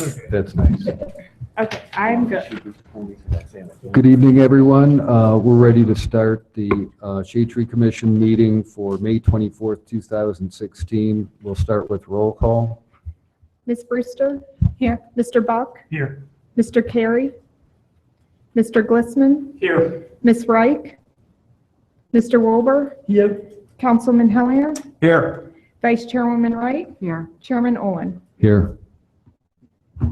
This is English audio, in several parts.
Okay. That's nice. Okay, I'm good. Good evening, everyone. We're ready to start the Shade Tree Commission meeting for May 24th, 2016. We'll start with roll call. Ms. Brewster? Here. Mr. Buck? Here. Mr. Carey? Mr. Glissman? Here. Ms. Reich? Mr. Wilbur? Here. Councilman Hellier? Here. Vice Chairwoman Wright? Here. Chairman Owen? Here. I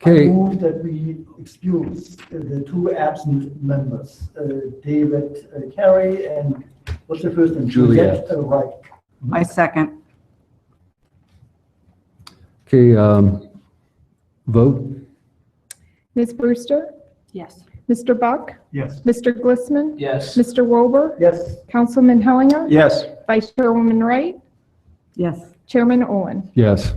Okay, move that we excuse the two absent members, David Carey and what's the first name? Juliet. Wright. I second. okay, vote. Ms. Brewster? Yes. Mr. Buck? Yes. Mr. Glissman? Yes. Mr. Wilbur? Yes. Councilman Hellier? Yes. Vice Chairwoman Wright? Yes. Chairman Owen? Yes.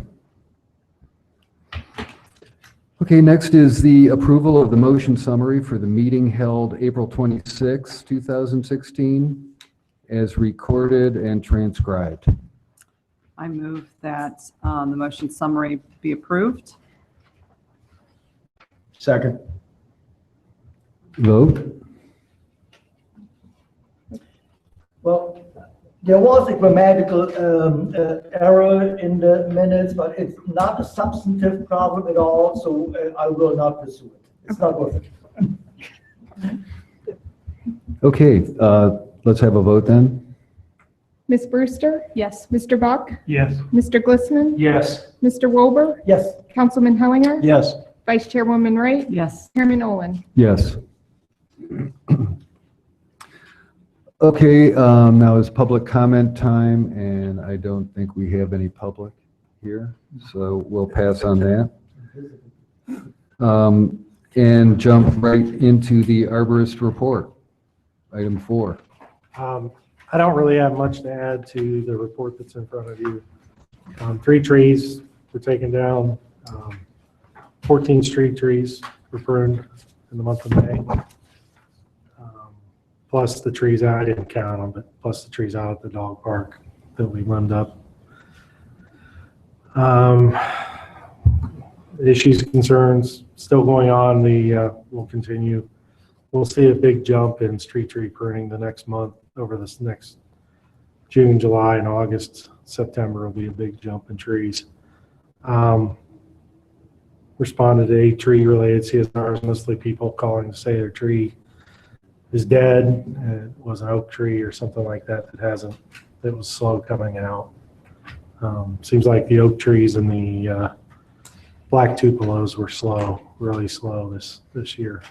Okay, next is the approval of the motion summary for the meeting held April 26, 2016, as recorded and transcribed. I move that the motion summary be approved. Second. Vote. Well, there was a grammatical error in the minutes, but it's not a substantive problem at all, so I will not pursue it. It's not worth it. Okay, let's have a vote then. Ms. Brewster? Yes. Mr. Buck? Yes. Mr. Glissman? Yes. Mr. Wilbur? Yes. Councilman Hellier? Yes. Vice Chairwoman Wright? Yes. Chairman Owen? Yes. Okay, now is public comment time, and I don't think we have any public here, so we'll pass on that. And jump right into the arborist report, item 4. I don't really have much to add to the report that's in front of you. 3 trees were taken down, 14 street trees were pruned in the month of May. Plus the trees out, I didn't count them, but plus the trees out at the dog park that we run up. Issues, concerns still going on. We'll continue. We'll see a big jump in street tree pruning the next month. Over this next June, July, and August, September will be a big jump in trees. Responded to 8 tree-related CSRs, mostly people calling to say their tree is dead. It was an oak tree or something like that that was slow coming out. Seems like the oak trees and the black tupelos were slow, really slow this year.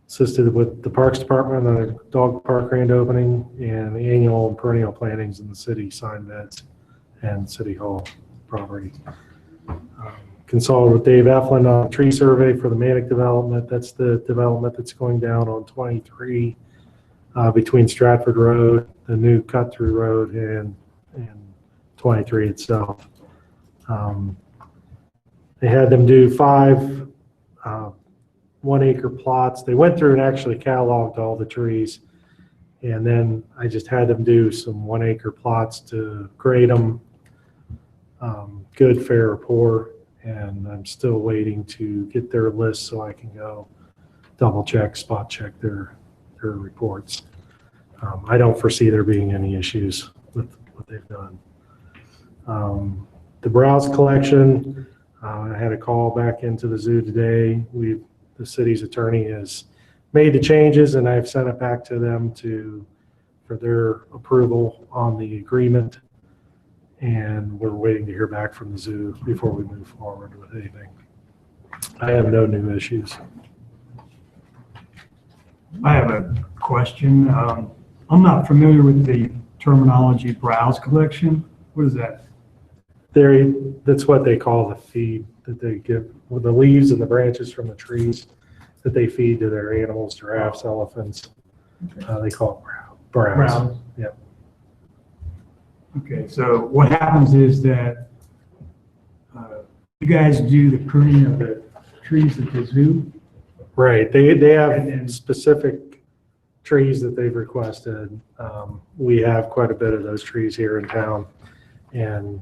Assisted with the Parks Department on the dog park grand opening and the annual and perennial plantings in the city sign beds and City Hall property. Consulted with Dave Eflin on tree survey for the Manic development. That's the development that's going down on 23 between Stratford Road, the new cut-through road, and 23 itself. They had them do 5 1-acre plots. They went through and actually cataloged all the trees, and then I just had them do some 1-acre plots to grade them, good, fair, or poor, and I'm still waiting to get their list so I can go double check, spot check their reports. I don't foresee there being any issues with what they've done. The browse collection, I had a call back into the zoo today. The city's attorney has made the changes, and I've sent it back to them for their approval on the agreement. And we're waiting to hear back from the zoo before we move forward with anything. I have no new issues. I have a question. I'm not familiar with the terminology browse collection. What is that? That's what they call the feed that they give, with the leaves and the branches from the trees that they feed to their animals, giraffes, elephants. They call it browse. Browse. Yep. Okay, so what happens is that you guys do the pruning of the trees at the zoo? Right. They And then- have specific trees that they've requested. We have quite a bit of those trees here in town, and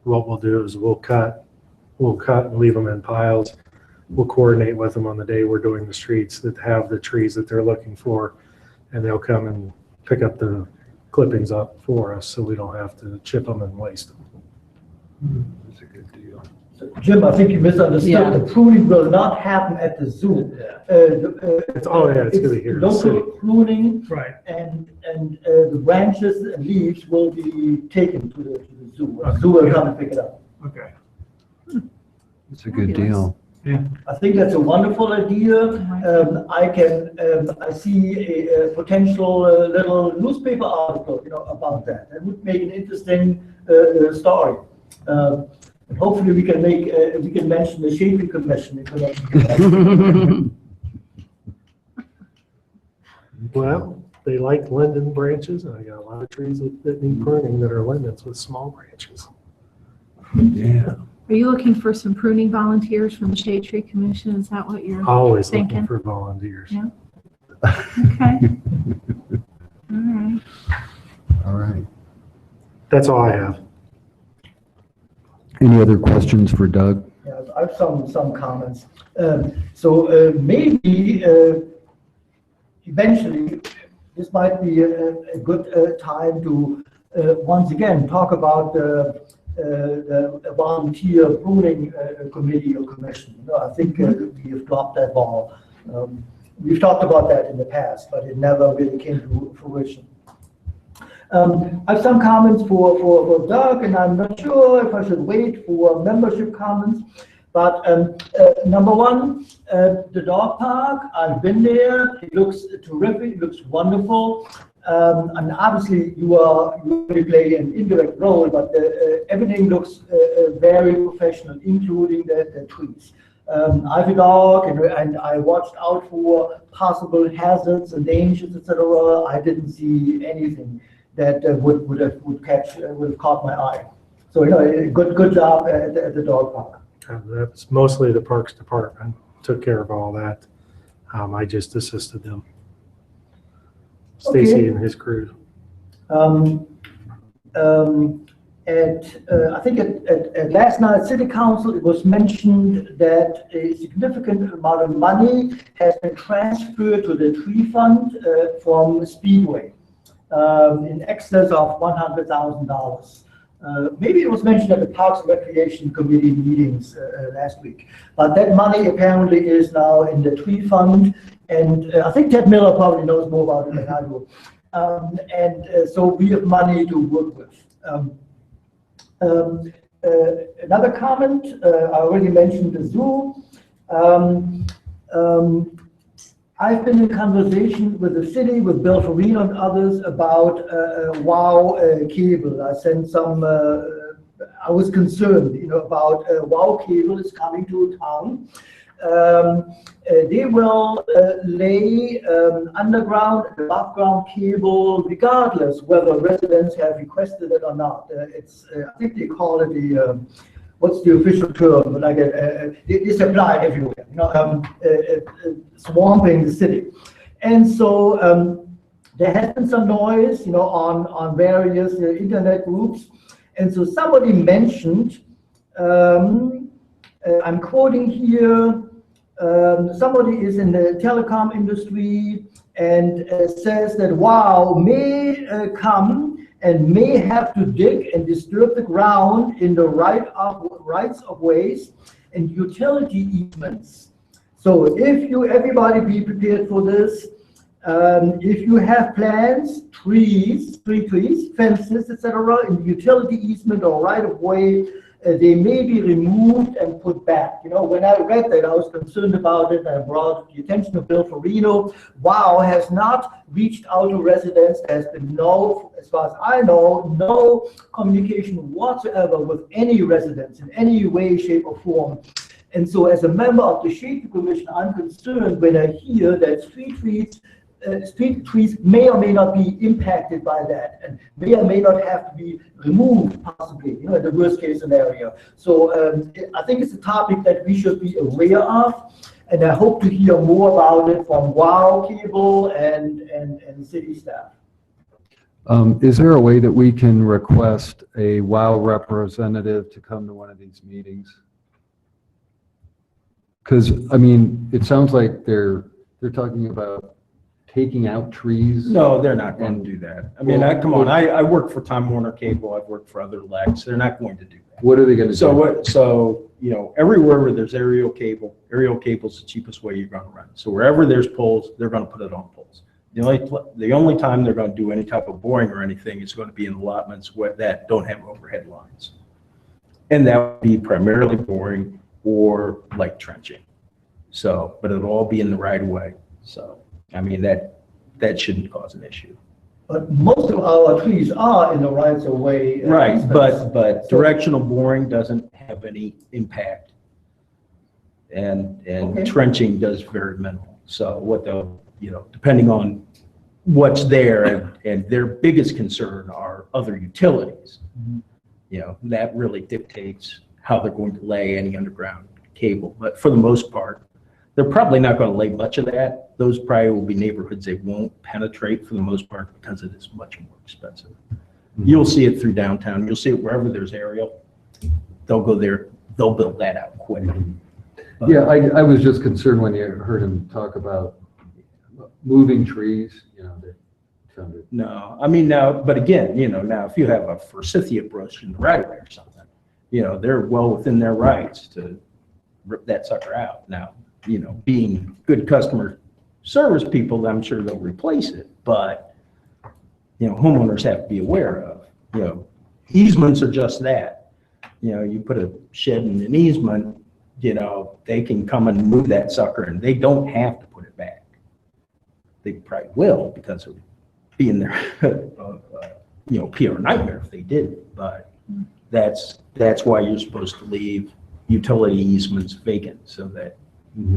what we'll do is we'll cut and leave them in piles. We'll coordinate with them on the day we're doing the streets that have the trees that they're looking for, and they'll come and pick up the clippings up for us so we don't have to chip them and waste them. That's a good deal. Jim, I think you misunderstood. Yeah. The pruning will not happen at the zoo. It's gonna be here in the city. Local pruning Right. and the branches and leaves will be taken to the zoo. The zoo will come and pick it up. Okay. It's a good deal. I think that's a wonderful idea. I see a potential little newspaper article, about that. That would make an interesting story. And hopefully we can mention the Shade Tree Commission in connection with that. Well, they like linden branches, and I got a lot of trees that need pruning that are lindens with small branches. Yeah. Are you looking for some pruning volunteers from the Shade Tree Commission? Is that what you're Always looking thinking? for volunteers. Yeah. Okay. All right. All right. That's all I have. Any other questions for Doug? Yeah, I have some comments. Maybe eventually this might be a good time to once again talk about the volunteer pruning committee or commission. I think we have dropped that ball. We've talked about that in the past, but it never really came to fruition. I have some comments for Doug, and I'm not sure if I should wait for membership comments. But number one, the dog park, I've been there. It looks terrific. It looks wonderful. And obviously, you really play an indirect role, but everything looks very professional, including the trees. I have a dog, and I watched out for possible hazards and dangers, etc. I didn't see anything that would have caught my eye. So good job at the dog park. That's mostly the Parks Department took care of all that. I just assisted them. Stacy and his crew. I think at last night's City Council, it was mentioned that a significant amount of money has been transferred to the tree fund from Speedway in excess of $100,000. Maybe it was mentioned at the Parks and Recreation Committee meetings last week, but that money apparently is now in the tree fund, and I think Ted Miller probably knows more about it than I do. So we have money to work with. Another comment, I already mentioned the zoo. I've been in conversation with the city, with Bill Farino and others about WOW cable. I sent some, I was concerned, about WOW cable is coming to town. They will lay underground and above ground cable regardless whether residents have requested it or not. I think they call it the, what's the official term? Like it's applied everywhere, swamping the city. And so there has been some noise, on various internet groups. And so somebody mentioned, I'm quoting here, somebody is in the telecom industry and says that WOW may come and may have to dig and disturb the ground in the rights of ways and utility easements. So everybody be prepared for this. If you have plans, trees, fences, etc., in the utility easement or right of way, they may be removed and put back. When I read that, I was concerned about it. I brought the attention of Bill Farino. WOW has not reached out to residents. There has been as far as I know, no communication whatsoever with any residents in any way, shape, or form. And so as a member of the Shade Tree Commission, I'm concerned when I hear that street trees may or may not be impacted by that and may or may not have to be removed possibly, in the worst case scenario. So I think it's a topic that we should be aware of, and I hope to hear more about it from WOW Cable and city staff. Is there a way that we can request a WOW representative to come to one of these meetings? Because, I mean, it sounds like they're talking about taking out trees. No, they're not going to do that. I mean, come on, I work for Time Warner Cable, I've worked for other LECs, they're not going to do that. What are they going to do? So, everywhere where there's aerial cable's the cheapest way you're going to run. So wherever there's poles, they're going to put it on poles. The only time they're going to do any type of boring or anything is going to be in allotments that don't have overhead lines. And that would be primarily boring or like trenching. So, but it'll all be in the right of way. So, I mean, that shouldn't cause an issue. But most of our trees are in the rights of way. Right, but directional boring doesn't have any impact. And Okay. trenching does very minimal. So what depending on what's there, and their biggest concern are other utilities. That really dictates how they're going to lay any underground cable. But for the most part, they're probably not going to lay much of that. Those probably will be neighborhoods they won't penetrate for the most part because it is much more expensive. You'll see it through downtown. You'll see it wherever there's aerial. They'll go there. They'll build that out quick. Yeah, I was just concerned when you heard him talk about moving trees, that sounded. No, I mean, but again, now if you have a forsythia bush in the right of way or something, they're well within their rights to rip that sucker out. Now, being good customer service people, I'm sure they'll replace it, but, homeowners have to be aware of, easements are just that. You put a shed in an easement, they can come and move that sucker and they don't have to put it back. They probably will because it would be in their, PR nightmare if they did, but that's why you're supposed to leave utility easements vacant so that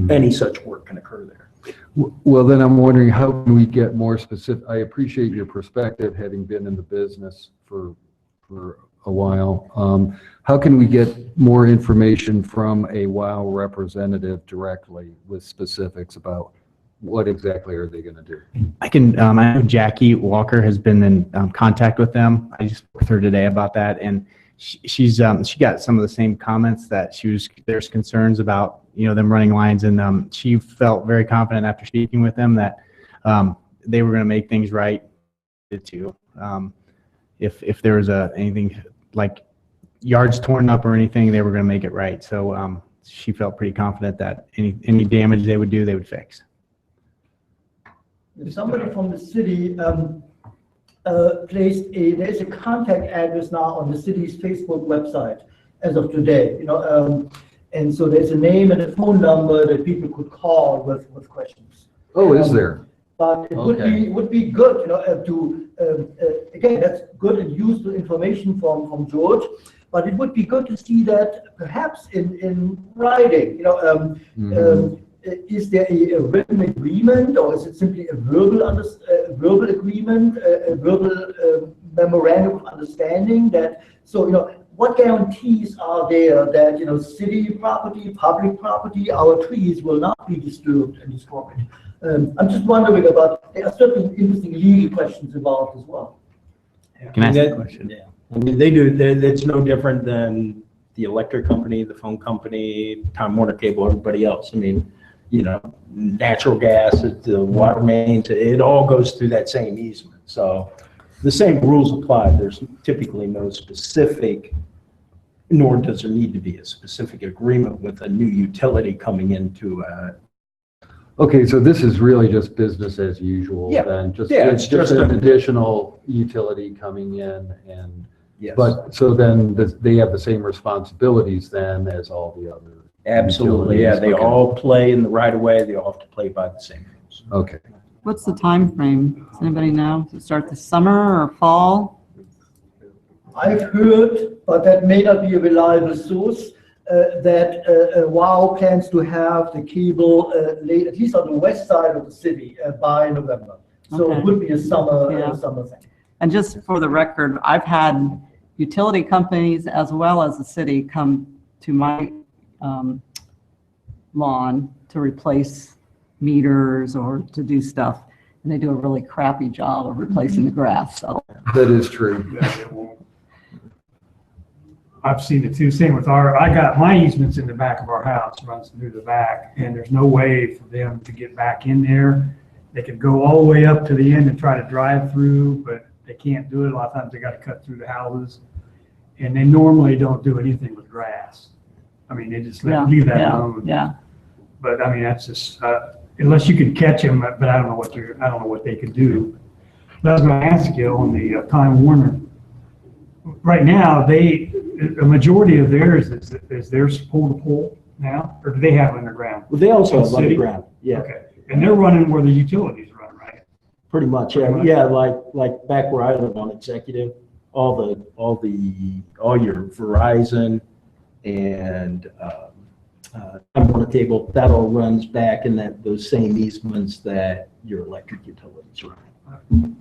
any such work can occur there. Well, then I'm wondering, how can we get more specific? I appreciate your perspective, having been in the business for a while. How can we get more information from a WOW representative directly with specifics about what exactly are they going to do? I know Jackie Walker has been in contact with them. I just spoke with her today about that, and she got some of the same comments that there's concerns about, them running lines, and she felt very confident after speaking with them that they were going to make things right too. If there was anything like yards torn up or anything, they were going to make it right. So she felt pretty confident that any damage they would do, they would fix. If somebody from the city there's a contact address now on the city's Facebook website as of today, and so there's a name and a phone number that people could call with questions. Oh, is there? But it Okay. would be good, again, that's good and useful information from George, but it would be good to see that perhaps in writing, is there a written agreement, or is it simply a verbal agreement, a verbal memorandum of understanding that, what guarantees are there that, city property, public property, our trees will not be disturbed and destroyed? I'm just wondering there are certain interesting legal questions involved as well. Can I ask a question? Yeah. I mean, it's no different than the electric company, the phone company, Time Warner Cable, everybody else. I mean, natural gas, the water mains, it all goes through that same easement. So the same rules apply. There's typically no specific, nor does there need to be a specific agreement with a new utility coming into Okay, so this is really just business as usual Yeah. then? It's just an additional utility coming in, and, yes. but, so then they have the same responsibilities then as all the other? Absolutely, yeah. They Okay. all play in the right of way. They all have to play by the same rules. Okay. What's the time frame? Does anybody know? Does it start this summer or fall? I've heard, but that may not be a reliable source, that WOW plans to have the cable laid at least on the west side of the city by November. So Okay. it would be a summer Yeah. summer thing. And just for the record, I've had utility companies as well as the city come to my lawn to replace meters or to do stuff. and they do a really crappy job of replacing the grass, so. That is true. Yeah, it won't. I've seen it too, same with I got my easements in the back of our house, runs through the back, and there's no way for them to get back in there. They could go all the way up to the end and try to drive through, but they can't do it. A lot of times they gotta cut through the houses. And they normally don't do anything with grass. I mean, they just leave that alone. Yeah, But I mean, that's just, unless you can catch them, but I don't know what they could do. But I was gonna ask you on the Time Warner. Right now, a majority of theirs is theirs pole to pole now, or do they have underground? Well, they also have City? underground, yeah, Okay, and they're running where the utilities run, right? pretty much, Pretty yeah, much. yeah, like back where I live on Executive, all your Verizon and, Time Warner Cable, that all runs back in those same easements that your electric utilities run.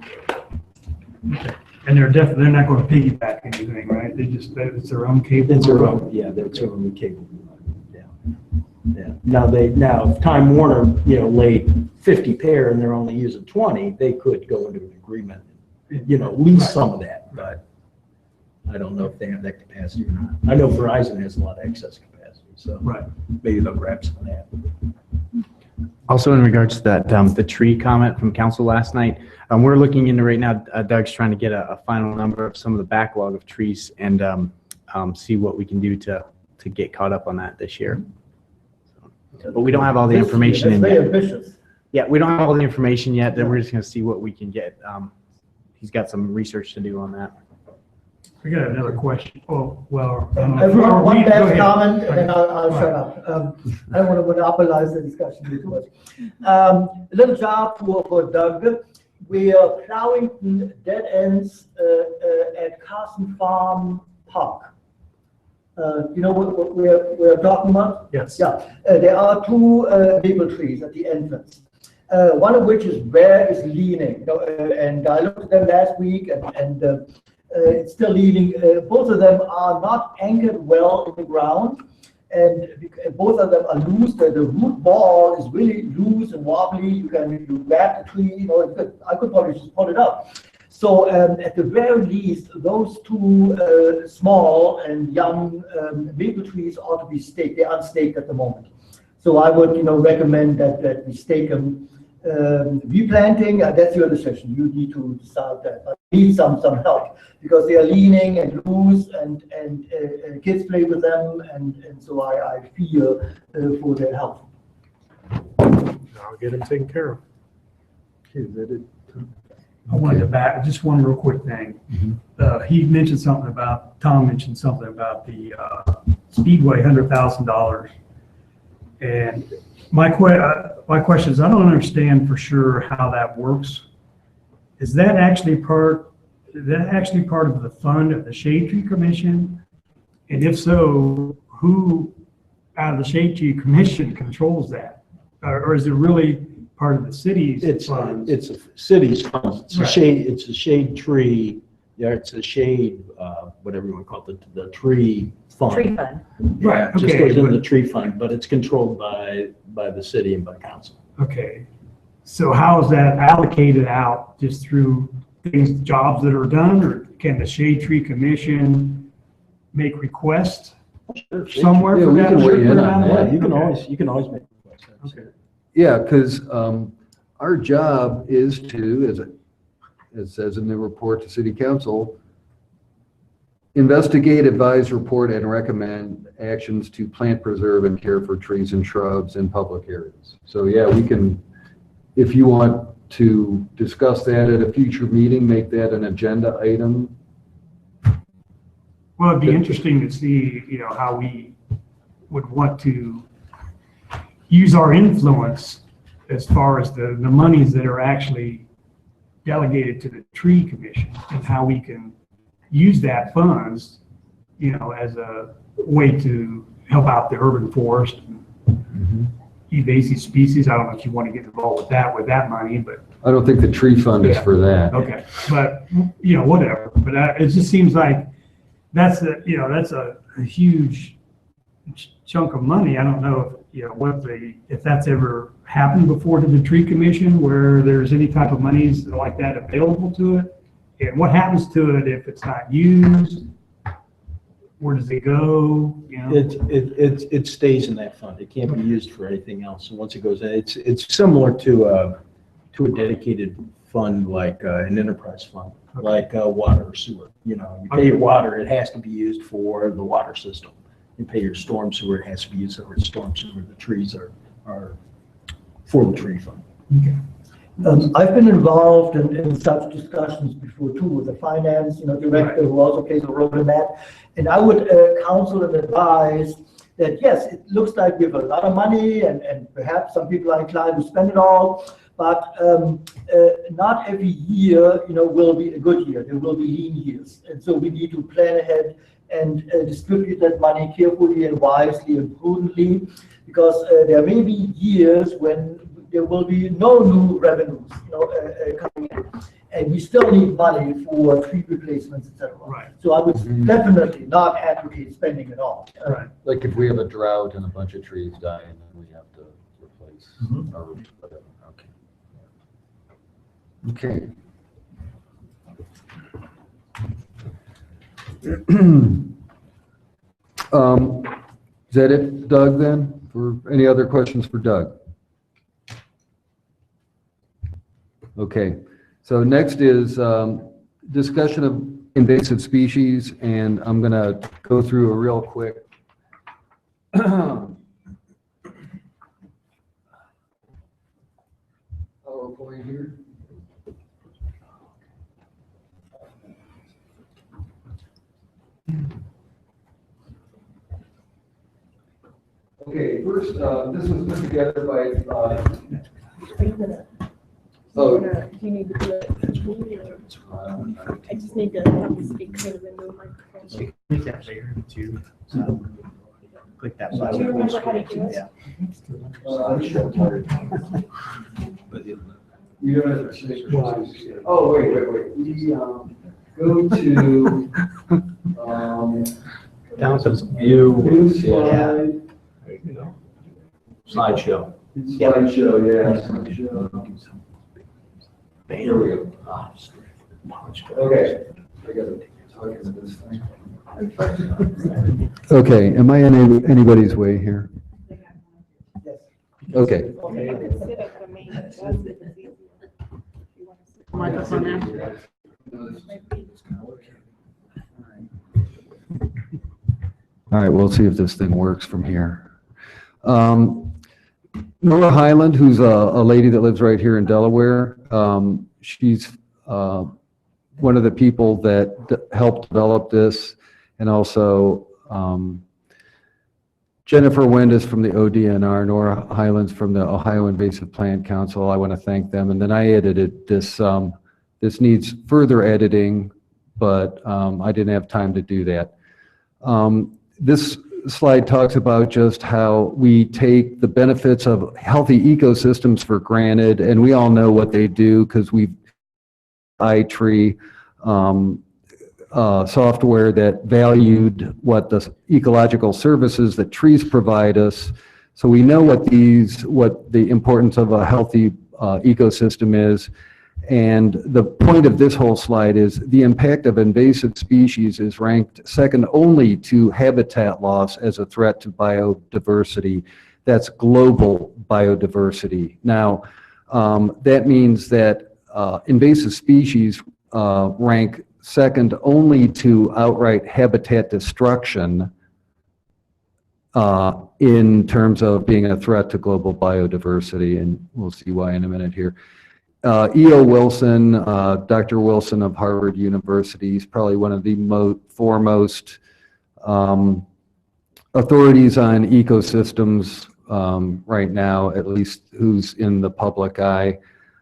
And they're not gonna piggyback anything, right? It's their own cable. It's their own, yeah, that's their own cable, yeah. Yeah, now if Time Warner, laid 50 pair and they're only using 20, they could go into an agreement, lease some of that, but I don't know if they have that capacity or not. I know Verizon has a lot of excess capacity, so Right. maybe they'll grab some of that. Also, in regards to that, the tree comment from council last night, we're looking into right now, Doug's trying to get a final number of some of the backlog of trees and see what we can do to get caught up on that this year. But we don't have all the information in That's very yet. ambitious. Yeah, we don't have all the information yet, then we're just gonna see what we can get. He's got some research to do on that. We got another question. Oh, well. I I don't know. have one Go last ahead. comment, and then I'll Right. shut up. I don't want to monopolize the discussion too much. A little job for Doug. We are plowing dead ends at Carson Farm Park. You know what we're talking about? Yes. Yeah, there are two maple trees at the entrance. One of which is leaning, and I looked at them last week, and it's still leaning. Both of them are not anchored well in the ground, and both of them are loose. The root ball is really loose and wobbly. You grab the tree, I could probably just pull it up. So at the very least, those two small and young maple trees ought to be staked. They're unstaked at the moment. So I would, recommend that we stake them. Replanting, that's your decision. You need to decide that. But need some help because they are leaning and loose, and kids play with them, and so I fear for their health. I'll get them taken care of. I wanted to back, just one real quick thing. Tom mentioned something about the Speedway, $100,000. And my question is, I don't understand for sure how that works. Is that actually part of the fund of the Shade Tree Commission? And if so, who out of the Shade Tree Commission controls that? Or is it really part of the city's funds? It's a city's funds. It's a Right. shade, it's a shade tree, it's a shade, whatever you want to call it, the tree fund. Tree fund. Yeah, Right, it just okay, goes into but- the tree fund, but it's controlled by the city and by council. Okay, so how is that allocated out? Just through jobs that are done, or can the Shade Tree Commission make requests somewhere Yeah, for we that? can weigh in on Yeah, that. you can Okay. always make requests. Okay. Yeah, because our job is to, as it says in the report to city council, investigate, advise, report, and recommend actions to plant, preserve, and care for trees and shrubs in public areas. So yeah, we can, if you want to discuss that at a future meeting, make that an agenda item. Well, it'd be interesting to see, how we would want to use our influence as far as the monies that are actually delegated to the tree commission, and how we can use that funds, as a way to help out the urban forest, invasive species. I don't know if you want to get involved with that money, but I don't think the tree fund is Yeah. for that. okay. But, whatever. But it just seems like that's a huge chunk of money. I don't know if that's ever happened before to the tree commission, where there's any type of monies like that available to it? And what happens to it if it's not used? Where does it go? It stays in that fund. It can't be used for anything else. So once it goes in, it's similar to a dedicated fund like an enterprise fund, like water or sewer. You pay your water, it has to be used for the water system. You pay your storm sewer, it has to be used for the storm sewer. The trees are for the tree fund. I've been involved in such discussions before too, with the finance, director who also plays a role in that. And I would counsel and advise that, yes, it looks like we have a lot of money and perhaps some people are inclined to spend it all, but not every year, will be a good year. There will be lean years. And so we need to plan ahead and distribute that money carefully and wisely and prudently, because there may be years when there will be no new revenues, coming in, and we still need money for tree replacements, etc. Right. So I would definitely not advocate spending it all. Right. Like if we have a drought and a bunch of trees die, and then we have to replace or whatever. Okay. Is that it, Doug, then? For any other questions for Doug? Okay, so next is discussion of invasive species, and I'm going to go through a real quick. PowerPoint here. Okay, first, this was put together by. Oh. Do you need to do it? I just need to have you speak kind of into the microphone. Click that there too. Click that. Do you remember how to do it? Yeah. You guys are saying, oh, wait. We go to Down to view. new slide. Slideshow. Slideshow, yeah. Slideshow. Here we go. Okay. I gotta talk into this thing. Okay, am I in anybody's way here? Okay. Microphone there. All right, we'll see if this thing works from here. Nora Highland, who's a lady that lives right here in Delaware, she's one of the people that helped develop this, and also Jennifer Wendis from the ODNR, Nora Highlands from the Ohio Invasive Plant Council. I want to thank them. And then I edited this. This needs further editing, but I didn't have time to do that. This slide talks about just how we take the benefits of healthy ecosystems for granted, and we all know what they do because we've iTree software that valued what the ecological services that trees provide us. So we know what the importance of a healthy ecosystem is. And the point of this whole slide is the impact of invasive species is ranked second only to habitat loss as a threat to biodiversity. That's global biodiversity. Now, that means that invasive species rank second only to outright habitat destruction in terms of being a threat to global biodiversity, and we'll see why in a minute here. E.O. Wilson, Dr. Wilson of Harvard University, is probably one of the foremost authorities on ecosystems right now, at least who's in the public eye.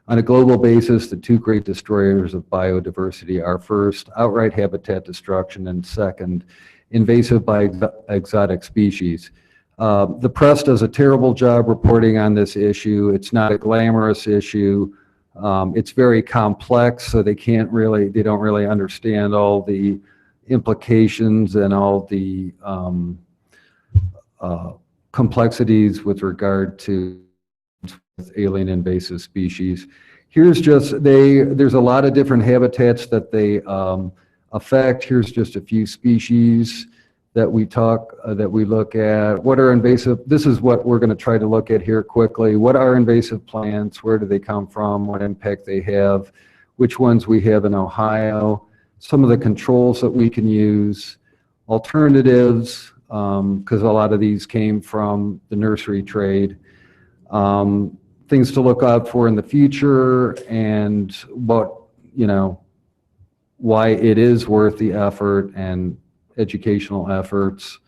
On a global basis, the two great destroyers of biodiversity are first, outright habitat destruction, and second, invasive by exotic species. The press does a terrible job reporting on this issue. It's not a glamorous issue. It's very complex, so they don't really understand all the implications and all the complexities with regard to alien invasive species. Here's just, there's a lot of different habitats that they affect. Here's just a few species that we look at. What are invasive? This is what we're going to try to look at here quickly. What are invasive plants? Where do they come from? What impact they have? Which ones we have in Ohio? Some of the controls that we can use. Alternatives, because a lot of these came from the nursery trade. Things to look out for in the future, and what, why it is worth the effort and educational efforts.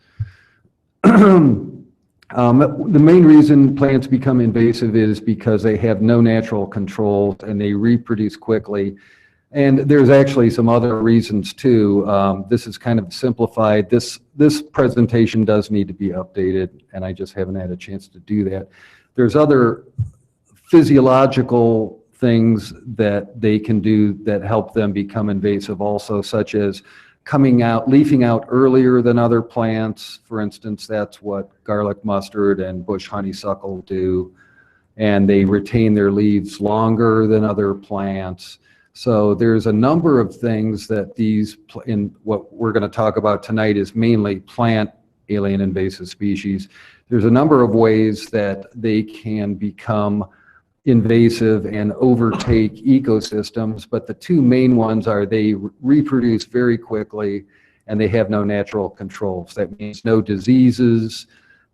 The main reason plants become invasive is because they have no natural controls and they reproduce quickly. And there's actually some other reasons too. This is kind of simplified. This presentation does need to be updated, and I just haven't had a chance to do that. There's other physiological things that they can do that help them become invasive also, such as leafing out earlier than other plants. For instance, that's what garlic mustard and bush honeysuckle do, and they retain their leaves longer than other plants. So there's a number of things that in what we're going to talk about tonight is mainly plant alien invasive species. There's a number of ways that they can become invasive and overtake ecosystems, but the two main ones are they reproduce very quickly and they have no natural controls. That means no diseases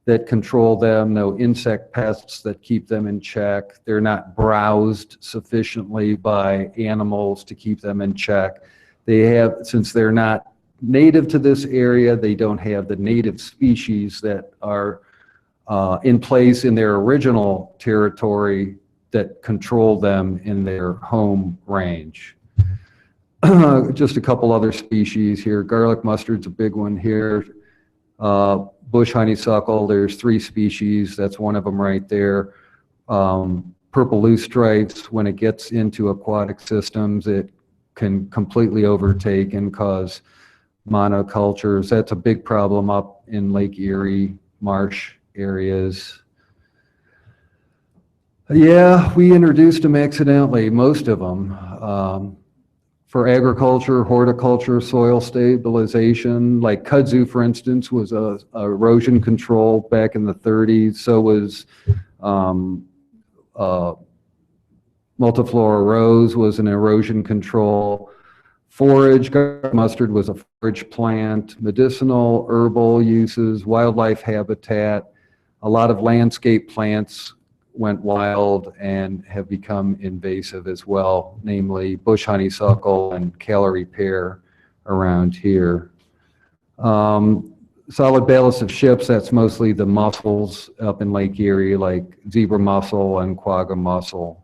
that control them, no insect pests that keep them in check. They're not browsed sufficiently by animals to keep them in check. Since they're not native to this area, they don't have the native species that are in place in their original territory that control them in their home range. Just a couple other species here. Garlic mustard's a big one here. Bush honeysuckle, there's 3 species. That's one of them right there. Purple loosestripes, when it gets into aquatic systems, it can completely overtake and cause monocultures. That's a big problem up in Lake Erie marsh areas. Yeah, we introduced them accidentally, most of them. For agriculture, horticulture, soil stabilization, like kudzu, for instance, was a erosion control back in the 30s. So was multiflora rose was an erosion control. Forage, garlic mustard was a forage plant. Medicinal, herbal uses, wildlife habitat. A lot of landscape plants went wild and have become invasive as well, namely bush honeysuckle and Callery pear around here. Solid ballast of ships, that's mostly the mussels up in Lake Erie, like zebra mussel and quagga mussel.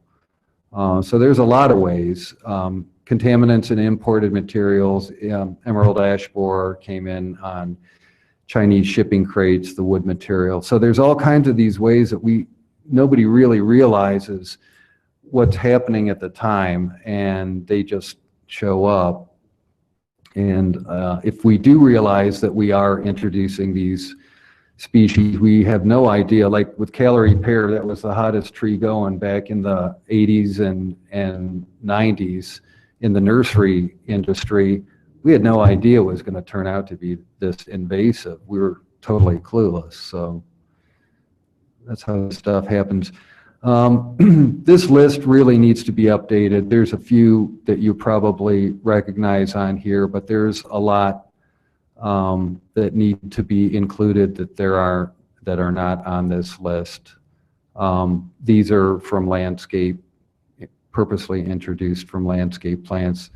So there's a lot of ways. Contaminants and imported materials, emerald ash borer came in on Chinese shipping crates, the wood material. So there's all kinds of these ways that nobody really realizes what's happening at the time, and they just show up. And if we do realize that we are introducing these species, we have no idea. Like with Callery pear, that was the hottest tree going back in the 80s and 90s in the nursery industry. We had no idea it was going to turn out to be this invasive. We were totally clueless. So that's how stuff happens. This list really needs to be updated. There's a few that you probably recognize on here, but there's a lot that need to be included that are not on this list. These are from landscape, purposely introduced from landscape plants,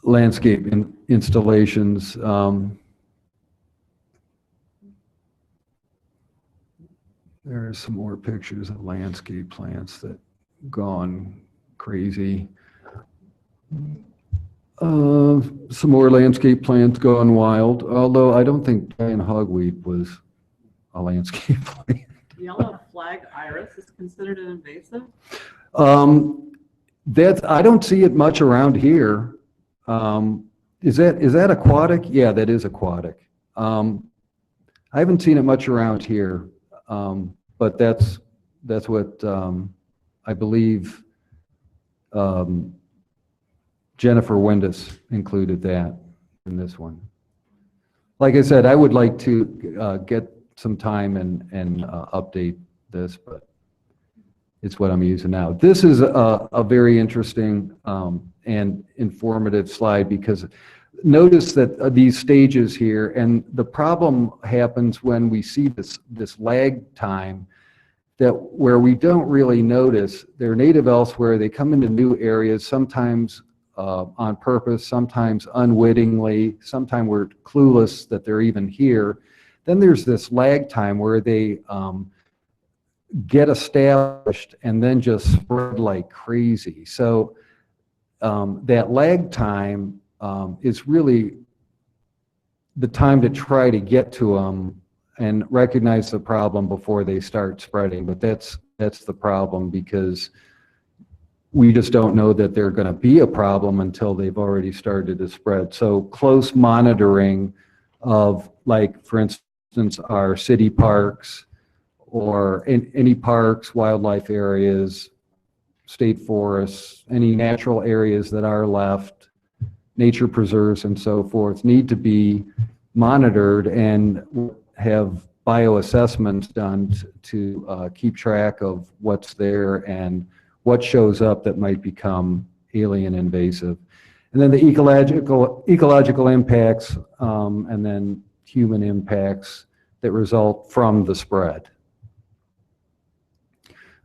landscape installations. There are some more pictures of landscape plants that gone crazy. Some more landscape plants gone wild, although I don't think giant hogweed was a landscape plant. Yellow flag iris is considered an invasive? I don't see it much around here. Is that aquatic? Yeah, that is aquatic. I haven't seen it much around here, but that's what I believe Jennifer Windus included that in this one. Like I said, I would like to get some time and update this, but it's what I'm using now. This is a very interesting and informative slide because notice that these stages here, and the problem happens when we see this lag time that where we don't really notice they're native elsewhere, they come into new areas, sometimes on purpose, sometimes unwittingly, sometimes we're clueless that they're even here. Then there's this lag time where they get established and then just spread like crazy. So that lag time is really the time to try to get to them and recognize the problem before they start spreading. But that's the problem, because we just don't know that they're going to be a problem until they've already started to spread. So close monitoring of, like, for instance, our city parks or any parks, wildlife areas, state forests, any natural areas that are left, nature preserves and so forth, need to be monitored and have bioassessments done to keep track of what's there and what shows up that might become alien invasive. And then the ecological impacts and then human impacts that result from the spread.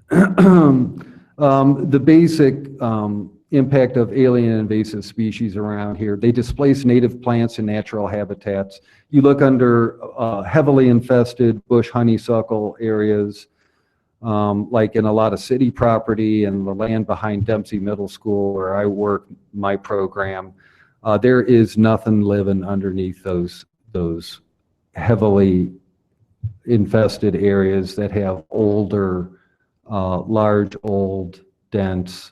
The basic impact of alien invasive species around here: they displace native plants and natural habitats. You look under heavily infested bush honeysuckle areas, like in a lot of city property and the land behind Dempsey Middle School where I work my program, there is nothing living underneath those heavily infested areas that have older, large, old, dense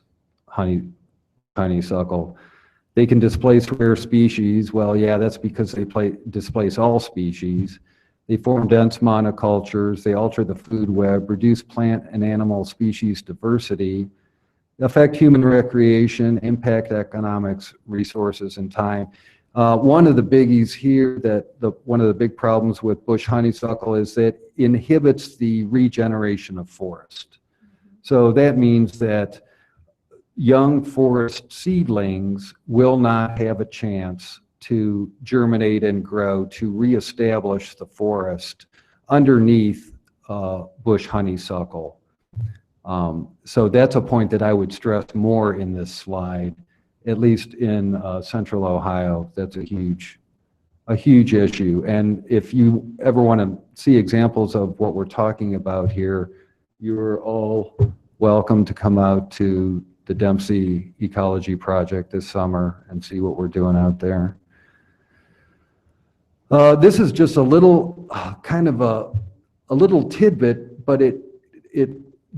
honeysuckle. They can displace rare species. Well, yeah, that's because they displace all species. They form dense monocultures. They alter the food web, reduce plant and animal species diversity, affect human recreation, impact economics, resources, and time. One of the biggies here, one of the big problems with bush honeysuckle is that it inhibits the regeneration of forest. So that means that young forest seedlings will not have a chance to germinate and grow to reestablish the forest underneath bush honeysuckle. So that's a point that I would stress more in this slide, at least in central Ohio. That's a huge issue. And if you ever want to see examples of what we're talking about here, you're all welcome to come out to the Dempsey Ecology Project this summer and see what we're doing out there. This is just a little kind of a little tidbit, but it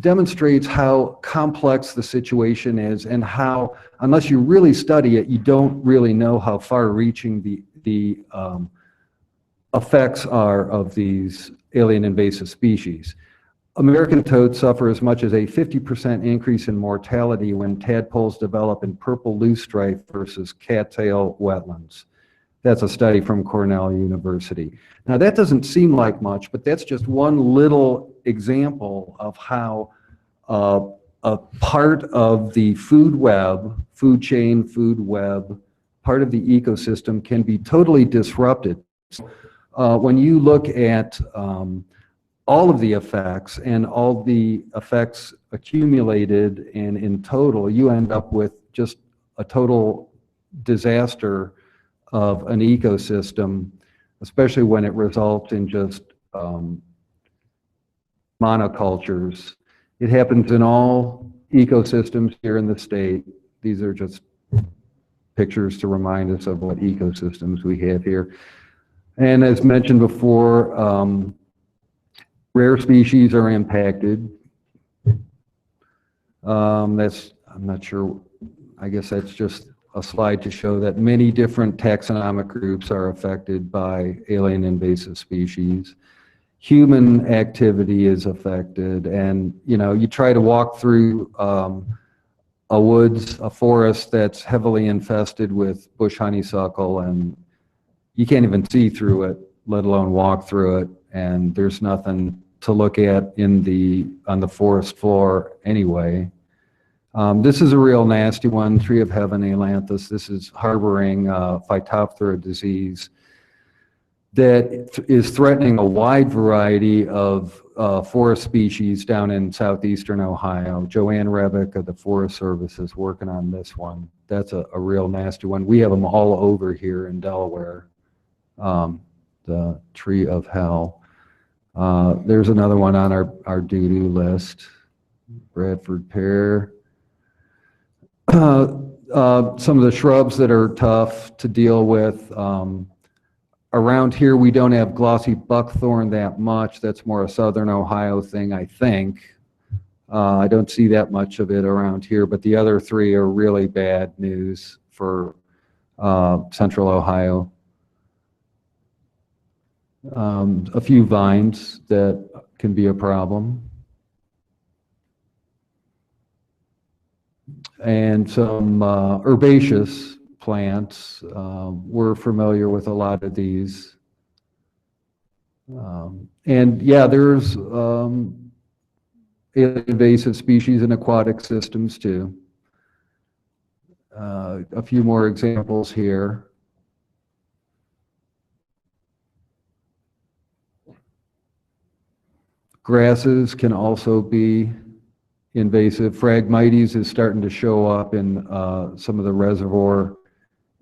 demonstrates how complex the situation is and how, unless you really study it, you don't really know how far-reaching the effects are of these alien invasive species. American toads suffer as much as a 50% increase in mortality when tadpoles develop in purple loosestrife versus cattail wetlands. That's a study from Cornell University. Now that doesn't seem like much, but that's just one little example of how a part of the food web, food chain, food web, part of the ecosystem can be totally disrupted. When you look at all of the effects and all the effects accumulated, and in total, you end up with just a total disaster of an ecosystem, especially when it results in just monocultures. It happens in all ecosystems here in the state. These are just pictures to remind us of what ecosystems we have here. And as mentioned before, rare species are impacted. I'm not sure, I guess that's just a slide to show that many different taxonomic groups are affected by alien invasive species. Human activity is affected, and you try to walk through a forest that's heavily infested with bush honeysuckle, and you can't even see through it, let alone walk through it, and there's nothing to look at on the forest floor anyway. This is a real nasty one, tree of heaven ailanthus. This is harboring Phytophthora disease that is threatening a wide variety of forest species down in southeastern Ohio. Joanne Rebick of the Forest Service is working on this one. That's a real nasty one. We have them all over here in Delaware, the tree of hell. There's another one on our doo-doo list, Bradford pear. Some of the shrubs that are tough to deal with. Around here, we don't have glossy buckthorn that much. That's more a southern Ohio thing, I think. I don't see that much of it around here, but the other three are really bad news for central Ohio. A few vines that can be a problem. And some herbaceous plants. We're familiar with a lot of these. And yeah, there's invasive species in aquatic systems too. A few more examples here. Grasses can also be invasive. Phragmites is starting to show up in some of the reservoir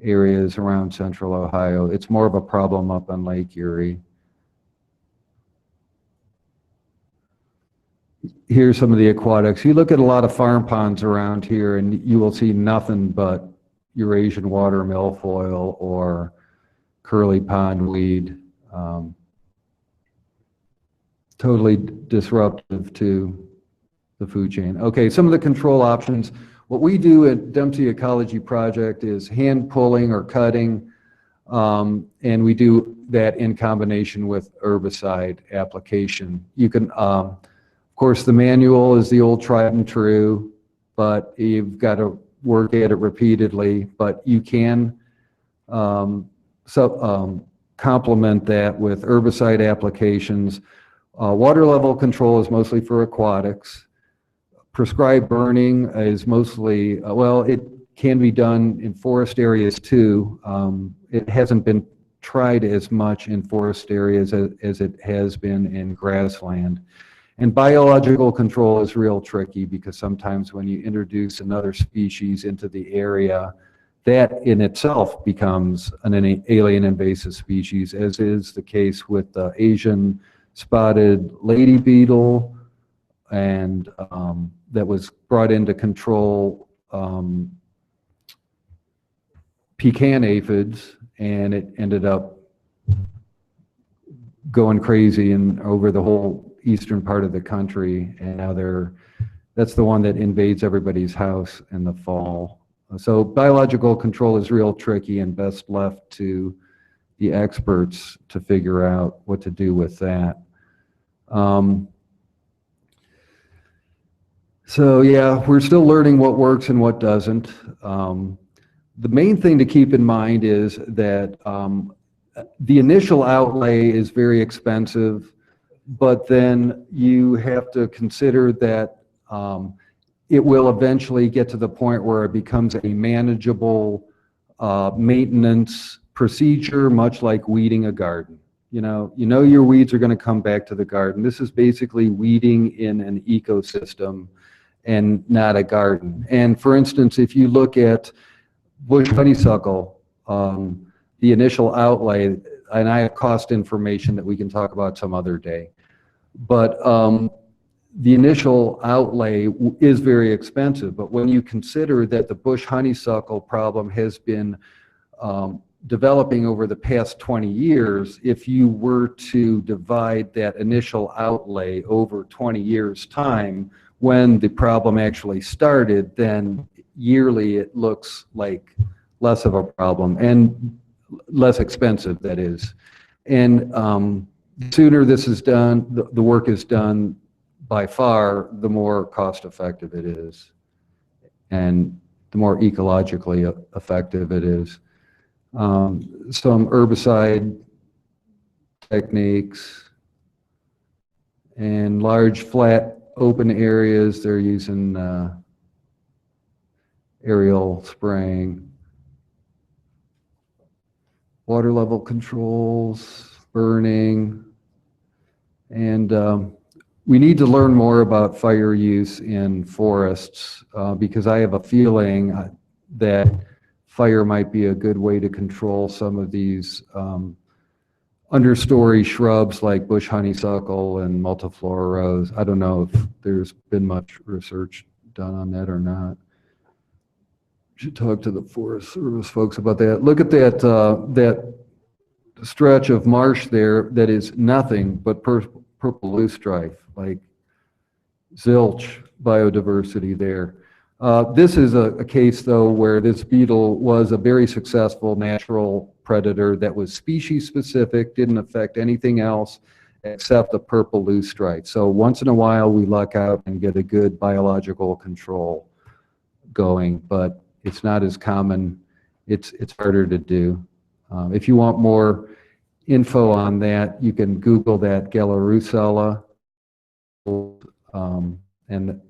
areas around central Ohio. It's more of a problem up on Lake Erie. Here's some of the aquatics. You look at a lot of farm ponds around here and you will see nothing but Eurasian water milfoil or curly pondweed. Totally disruptive to the food chain. Okay, some of the control options. What we do at Dempsey Ecology Project is hand pulling or cutting, and we do that in combination with herbicide application. You can, of course, the manual is the old tried and true, but you've got to work at it repeatedly, but you can complement that with herbicide applications. Water level control is mostly for aquatics. Prescribed burning is mostly, well, it can be done in forest areas too. It hasn't been tried as much in forest areas as it has been in grassland. And biological control is real tricky because sometimes when you introduce another species into the area, that in itself becomes an alien invasive species, as is the case with the Asian spotted lady beetle, and that was brought in to control pecan aphids, and it ended up going crazy over the whole eastern part of the country, and now that's the one that invades everybody's house in the fall. So biological control is real tricky and best left to the experts to figure out what to do with that. So yeah, we're still learning what works and what doesn't. The main thing to keep in mind is that the initial outlay is very expensive, but then you have to consider that it will eventually get to the point where it becomes a manageable maintenance procedure, much like weeding a garden. You know your weeds are going to come back to the garden. This is basically weeding in an ecosystem and not a garden. And for instance, if you look at bush honeysuckle, the initial outlay, and I have cost information that we can talk about some other day, but the initial outlay is very expensive. But when you consider that the bush honeysuckle problem has been developing over the past 20 years, if you were to divide that initial outlay over 20 years' time, when the problem actually started, then yearly it looks like less of a problem and less expensive, that is. And the sooner this is done, the work is done, by far, the more cost effective it is. And the more ecologically effective it is. Some herbicide techniques and large flat open areas, they're using aerial spraying. Water level controls, burning, and we need to learn more about fire use in forests because I have a feeling that fire might be a good way to control some of these understory shrubs like bush honeysuckle and multiflora rose. I don't know if there's been much research done on that or not. Should talk to the Forest Service folks about that. Look at that that stretch of marsh there that is nothing but purple loosestrife, like zilch biodiversity there. This is a case, though, where this beetle was a very successful natural predator that was species specific, didn't affect anything else except the purple loosestrife. So once in a while we luck out and get a good biological control going, but it's not as common. It's harder to do. If you want more info on that, you can Google that Gellerusella, and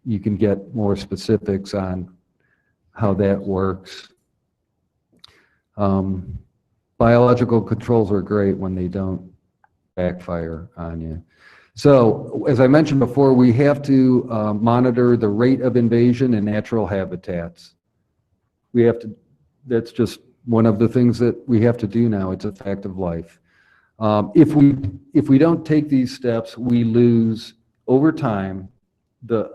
you can get more specifics on how that works. Biological controls are great when they don't backfire on you. So, as I mentioned before, we have to monitor the rate of invasion in natural habitats. We have to, that's just one of the things that we have to do now. It's a fact of life. If we don't take these steps, we lose over time.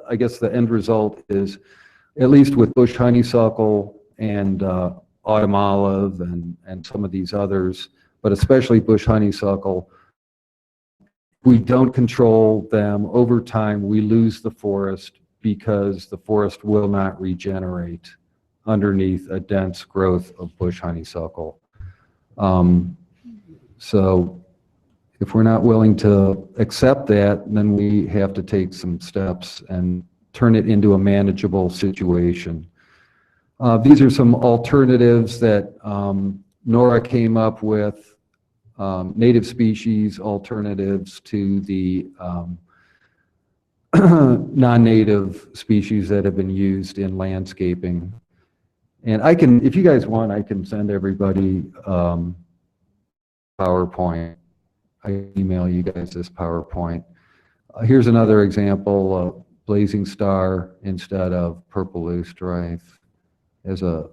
I guess the end result is, at least with bush honeysuckle and autumn olive and some of these others, but especially bush honeysuckle, we don't control them over time, we lose the forest because the forest will not regenerate underneath a dense growth of bush honeysuckle. So if we're not willing to accept that, then we have to take some steps and turn it into a manageable situation. These are some alternatives that Nora came up with, native species alternatives to the non-native species that have been used in landscaping. And I can, if you guys want, I can send everybody PowerPoint. I email you guys this PowerPoint. Here's another example of blazing star instead of purple loosestrife as a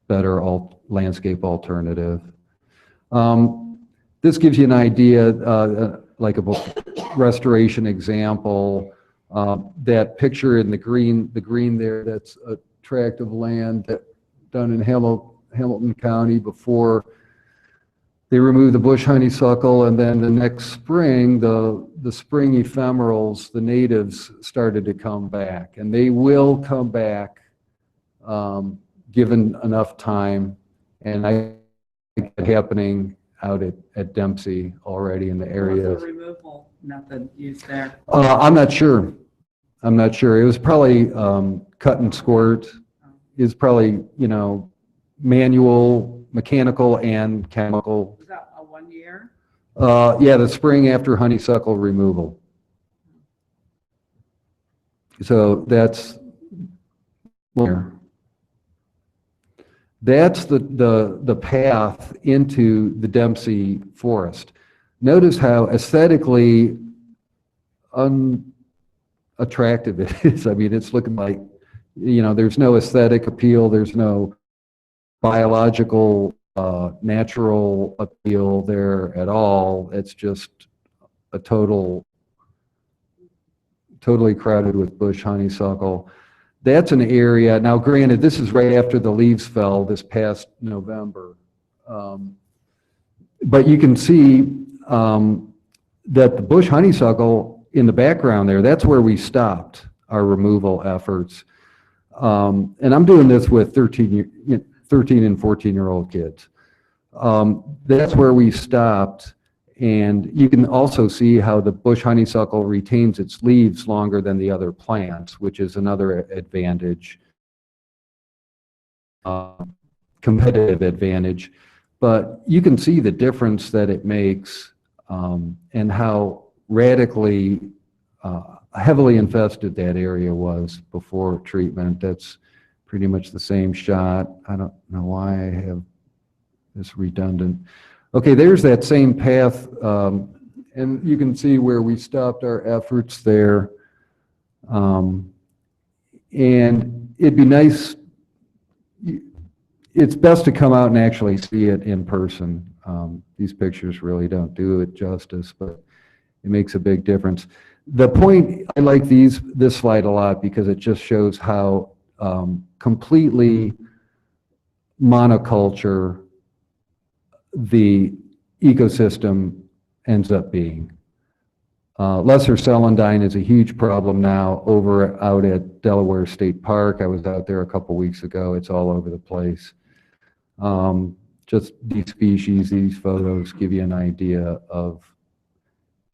better landscape alternative. This gives you an idea, like a restoration example. That picture in the green there, that's a tract of land that done in Hamilton County before they removed the bush honeysuckle, and then the next spring, the spring ephemerals, the natives started to come back, and they will come back given enough time, and I think it's happening out at Dempsey already in the area. What's the removal method used there? I'm not sure. It was probably cut and squirt. Is probably, manual, mechanical, and chemical. Was that a 1 year? Yeah, the spring after honeysuckle removal. So that's where. That's the path into the Dempsey forest. Notice how aesthetically unattractive it is. I mean, it's looking like, there's no aesthetic appeal, there's no biological, natural appeal there at all. It's just a totally crowded with bush honeysuckle. That's an area, now granted, this is right after the leaves fell this past November. But you can see that the bush honeysuckle in the background there, that's where we stopped our removal efforts. And I'm doing this with 13 13 and 14-year-old kids. That's where we stopped. And you can also see how the bush honeysuckle retains its leaves longer than the other plants, which is another advantage, competitive advantage. But you can see the difference that it makes, and how radically heavily infested that area was before treatment. That's pretty much the same shot. I don't know why I have this redundant. Okay, there's that same path, and you can see where we stopped our efforts there. And it'd be nice, it's best to come out and actually see it in person. These pictures really don't do it justice, but it makes a big difference. The point, I like this slide a lot because it just shows how completely monoculture the ecosystem ends up being. Lesser celandine is a huge problem now out at Delaware State Park. I was out there a couple weeks ago. It's all over the place. Just these species, these photos give you an idea of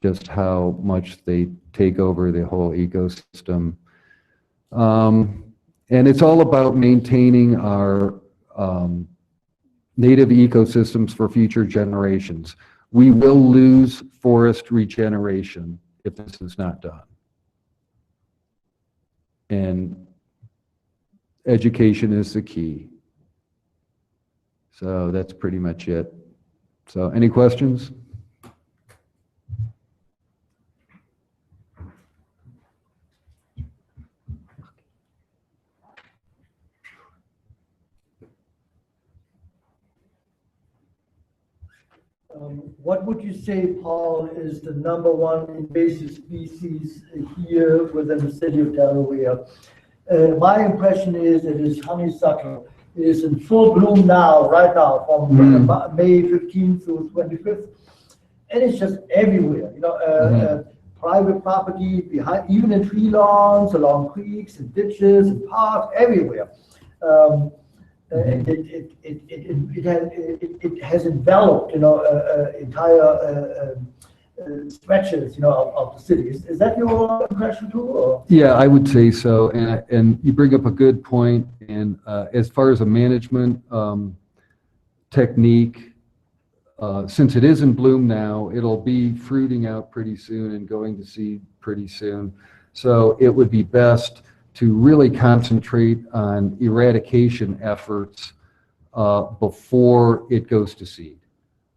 just how much they take over the whole ecosystem. And it's all about maintaining our native ecosystems for future generations. We will lose forest regeneration if this is not done. And education is the key. So that's pretty much it. So any questions? What would you say, Paul, is the #1 invasive species here within the city of Delaware? My impression is it is honeysuckle. It is in full bloom now, right now, from May 15th to 25th. And it's just everywhere, private property, behind, even in tree lawns, along creeks and ditches and parks, everywhere. It has enveloped, entire stretches, of the city. Is that your impression too? Or? Yeah, I would say so. And you bring up a good point. And as far as a management technique, since it is in bloom now, it'll be fruiting out pretty soon and going to seed pretty soon. So it would be best to really concentrate on eradication efforts before it goes to seed.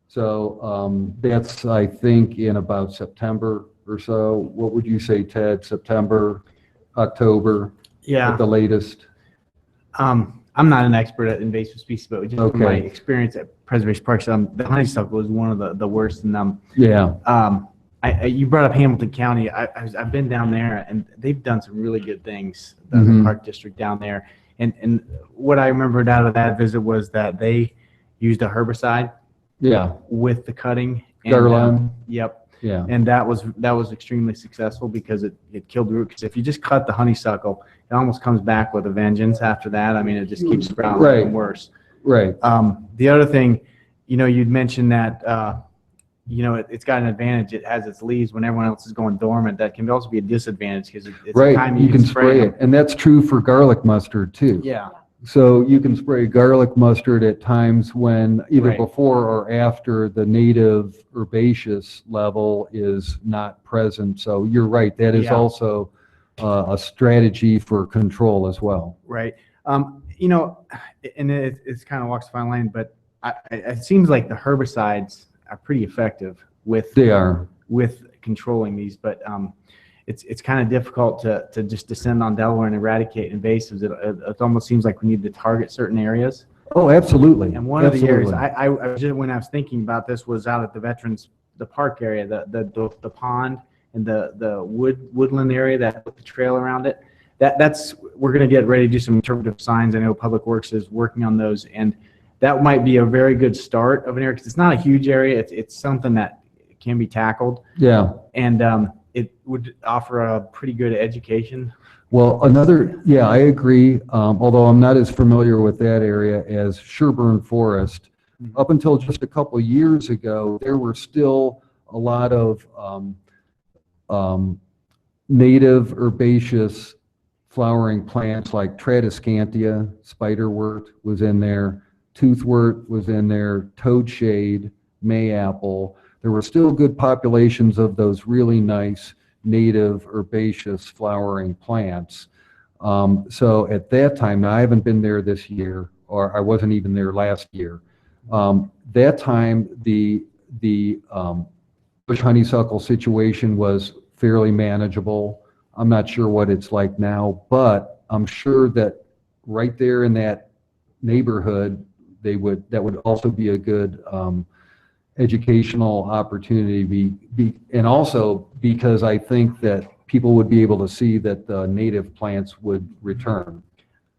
So that's, I think, in about September or so. What would you say, Ted? September, October? Yeah. At the latest? I'm not an expert at invasive species, but just from my experience at Preservation Parks, the honeysuckle was one of the worst. And you brought up Hamilton County. I've been down there, and they've done some really good things, the park district down there. And what I remembered out of that visit was that they used a herbicide with the cutting. Garland. Yep. Yeah. And that was extremely successful because it killed the root. Because if you just cut the honeysuckle, it almost comes back with a vengeance after that. I mean, it just keeps sprouting even worse. Right. The other thing, you'd mentioned that it's got an advantage. It has its leaves when everyone else is going dormant. That can also be a disadvantage because it's a time you can spray it. And that's true for garlic mustard too. Yeah. So you can spray garlic mustard at times when either before or after the native herbaceous level is not present. So you're right. That is also a strategy for control as well. Right. And it's kind of walks the fine line, but it seems like the herbicides are pretty effective with controlling these, but it's kind of difficult to just descend on Delaware and eradicate invasives. It almost seems like we need to target certain areas. Oh, absolutely. And one of the areas I when I was thinking about this was out at the park area, the pond and the woodland area that with the trail around it. We're going to get ready to do some interpretive signs. I know Public Works is working on those, and that might be a very good start of an area because it's not a huge area. It's something that can be tackled. Yeah. And it would offer a pretty good education. Well, yeah, I agree, although I'm not as familiar with that area as Sherburne Forest. Up until just a couple of years ago, there were still a lot of native herbaceous flowering plants like Tradescantia, spiderwort was in there, toothwort was in there, toadshade, mayapple. There were still good populations of those really nice native herbaceous flowering plants. So at that time, now I haven't been there this year, or I wasn't even there last year. That time, the bush honeysuckle situation was fairly manageable. I'm not sure what it's like now, but I'm sure that right there in that neighborhood, that would also be a good educational opportunity, and also because I think that people would be able to see that the native plants would return.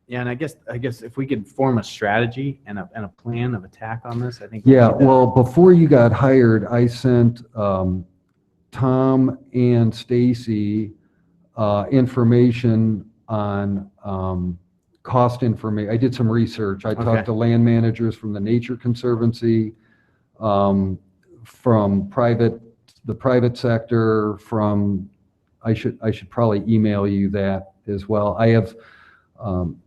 Yeah, and I guess if we could form a strategy and a plan of attack on this, I think. Yeah, well, before you got hired, I sent Tom and Stacy information on cost information. I did some research. I talked to land managers from the Nature Conservancy, from the private sector, I should probably email you that as well. I have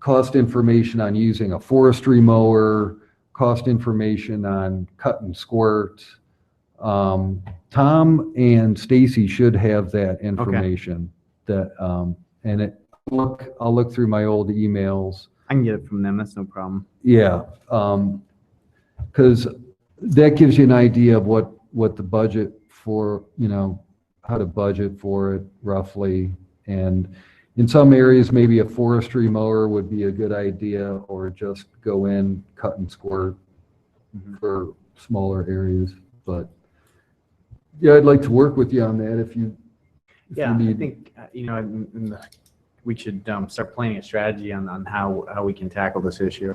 cost information on using a forestry mower, cost information on cut and squirt. Tom and Stacy should have that information. I'll look through my old emails. I can get it from them. That's no problem. Yeah, because that gives you an idea of what the budget for, how to budget for it roughly. And in some areas, maybe a forestry mower would be a good idea, or just go in, cut and squirt for smaller areas. But yeah, I'd like to work with you on that if you need. I think, we should start planning a strategy on how we can tackle this issue.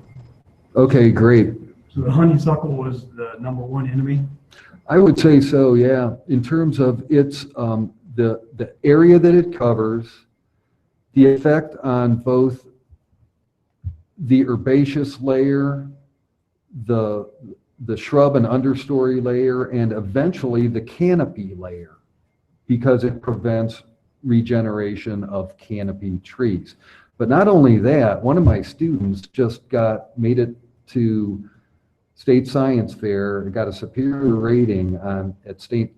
Okay, great. So the honeysuckle was the #1 enemy? I would say so, yeah. In terms of its, the area that it covers, the effect on both the herbaceous layer, the shrub and understory layer, and eventually the canopy layer, because it prevents regeneration of canopy trees. But not only that, one of my students just made it to State Science Fair, got a superior rating at State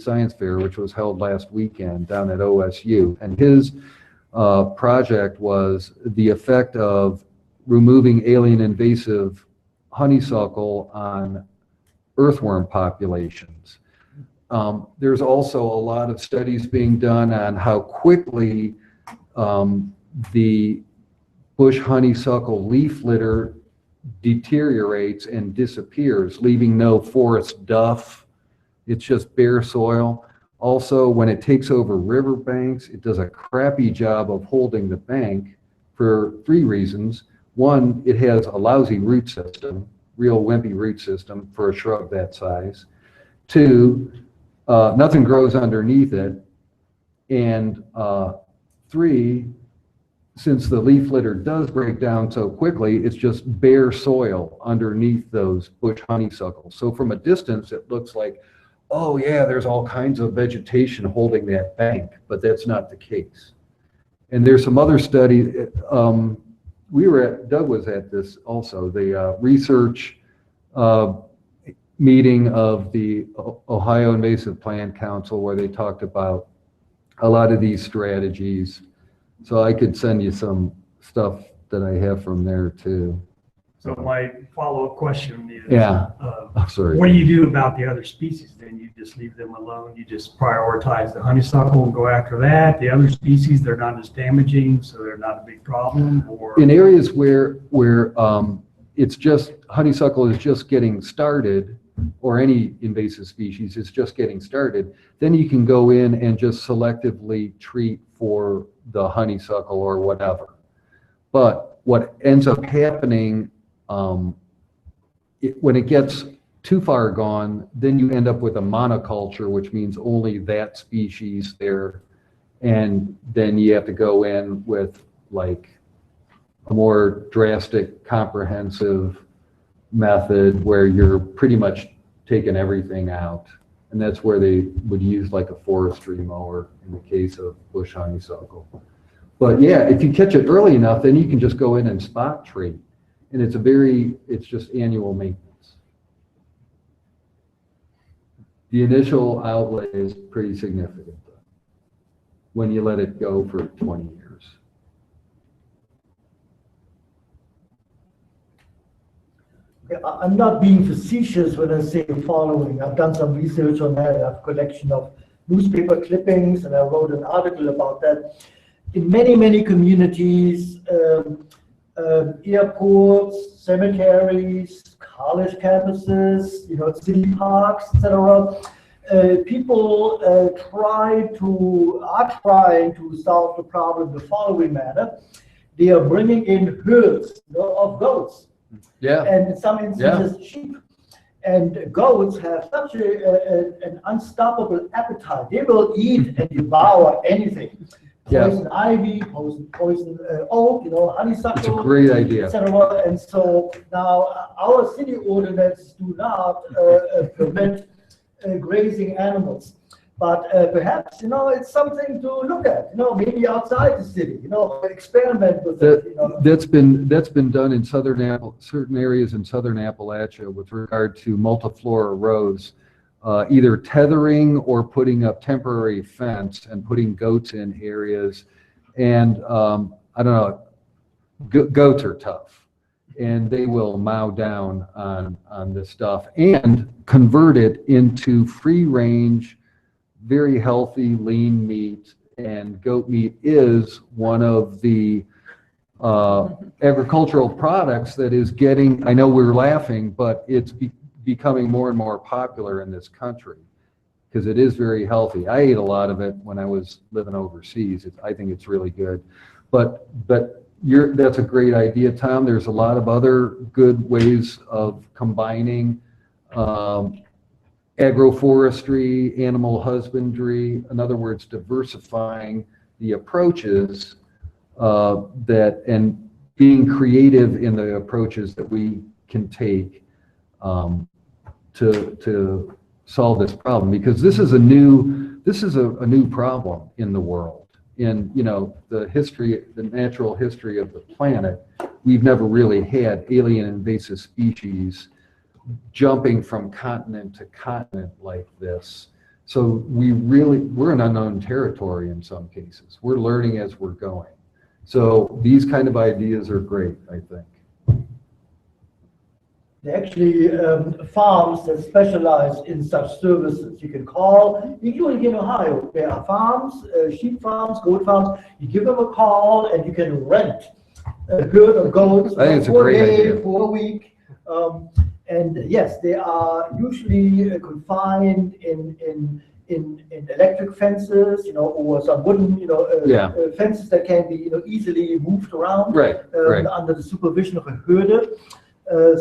Science Fair, which was held last weekend down at OSU. And his project was the effect of removing alien invasive honeysuckle on earthworm populations. There's also a lot of studies being done on how quickly the bush honeysuckle leaf litter deteriorates and disappears, leaving no forest duff. It's just bare soil. Also, when it takes over riverbanks, it does a crappy job of holding the bank for 3 reasons. One, it has a lousy root system, real wimpy root system for a shrub that size. 2, nothing grows underneath it. And 3, since the leaf litter does break down so quickly, it's just bare soil underneath those bush honeysuckles. So from a distance, it looks like, oh yeah, there's all kinds of vegetation holding that bank, but that's not the case. And there's some other studies. Doug was at this also, the research meeting of the Ohio Invasive Plant Council, where they talked about a lot of these strategies. So I could send you some stuff that I have from there too. So my follow-up question is, Sorry. what do you do about the other species then? You just leave them alone? You just prioritize the honeysuckle and go after that? The other species, they're not as damaging, so they're not a big problem? Or in areas where it's just, honeysuckle is just getting started, or any invasive species is just getting started, then you can go in and just selectively treat for the honeysuckle or whatever. But what ends up happening when it gets too far gone, then you end up with a monoculture, which means only that species there. And then you have to go in with like a more drastic, comprehensive method where you're pretty much taking everything out. And that's where they would use like a forestry mower in the case of bush honeysuckle. But yeah, if you catch it early enough, then you can just go in and spot treat. And it's just annual maintenance. The initial outlay is pretty significant though, when you let it go for 20 years. I'm not being facetious when I say the following. I've done some research on that. I have a collection of newspaper clippings, and I wrote an article about that. In many, many communities, airports, cemeteries, college campuses, city parks, etc. People are trying to solve the problem the following manner. They are bringing in herds of goats. Yeah. And in some instances, sheep. And goats have such an unstoppable appetite. They will eat and devour anything. Yeah. Poison ivy, poison oak, honeysuckle. It's a great idea. Etc. And so now our city ordinance do not permit grazing animals. But perhaps, it's something to look at, maybe outside the city, experiment with it. That's been done in certain areas in southern Appalachia with regard to multiflora rows, either tethering or putting up temporary fence and putting goats in areas. And I don't know, goats are tough, and they will mow down on this stuff and convert it into free range, very healthy, lean meat. And goat meat is one of the agricultural products that is getting, I know we're laughing, but it's becoming more and more popular in this country because it is very healthy. I ate a lot of it when I was living overseas. I think it's really good. But that's a great idea, Tom. There's a lot of other good ways of combining agroforestry, animal husbandry, in other words, diversifying the approaches and being creative in the approaches that we can take to solve this problem, because this is a new problem in the world. In the natural history of the planet, we've never really had alien invasive species jumping from continent to continent like this. So we're in unknown territory in some cases. We're learning as we're going. So these kind of ideas are great, I think. There are actually farms that specialize in such services. You can call, including in Ohio, there are farms, sheep farms, goat farms. You give them a call and you can rent a herd of goats for a day, for a week. And yes, they are usually confined in electric fences, or some wooden, fences that can be, easily moved around, under the supervision of a herder.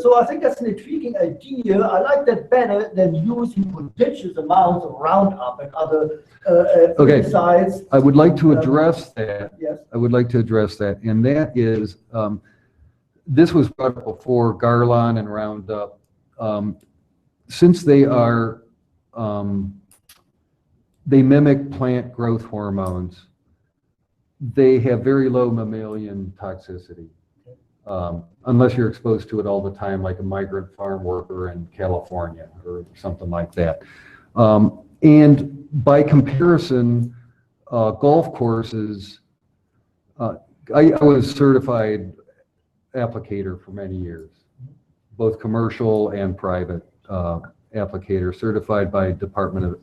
So I think that's an intriguing idea. I like that better than using prodigious amounts of Roundup and other herbicides. I would like to address that. Yes. I would like to address that, and that is, this was brought up before, Garlon and Roundup. Since they are, they mimic plant growth hormones, they have very low mammalian toxicity. Unless you're exposed to it all the time, like a migrant farm worker in California or something like that. And by comparison, golf courses, I was a certified applicator for many years, both commercial and private applicator, certified by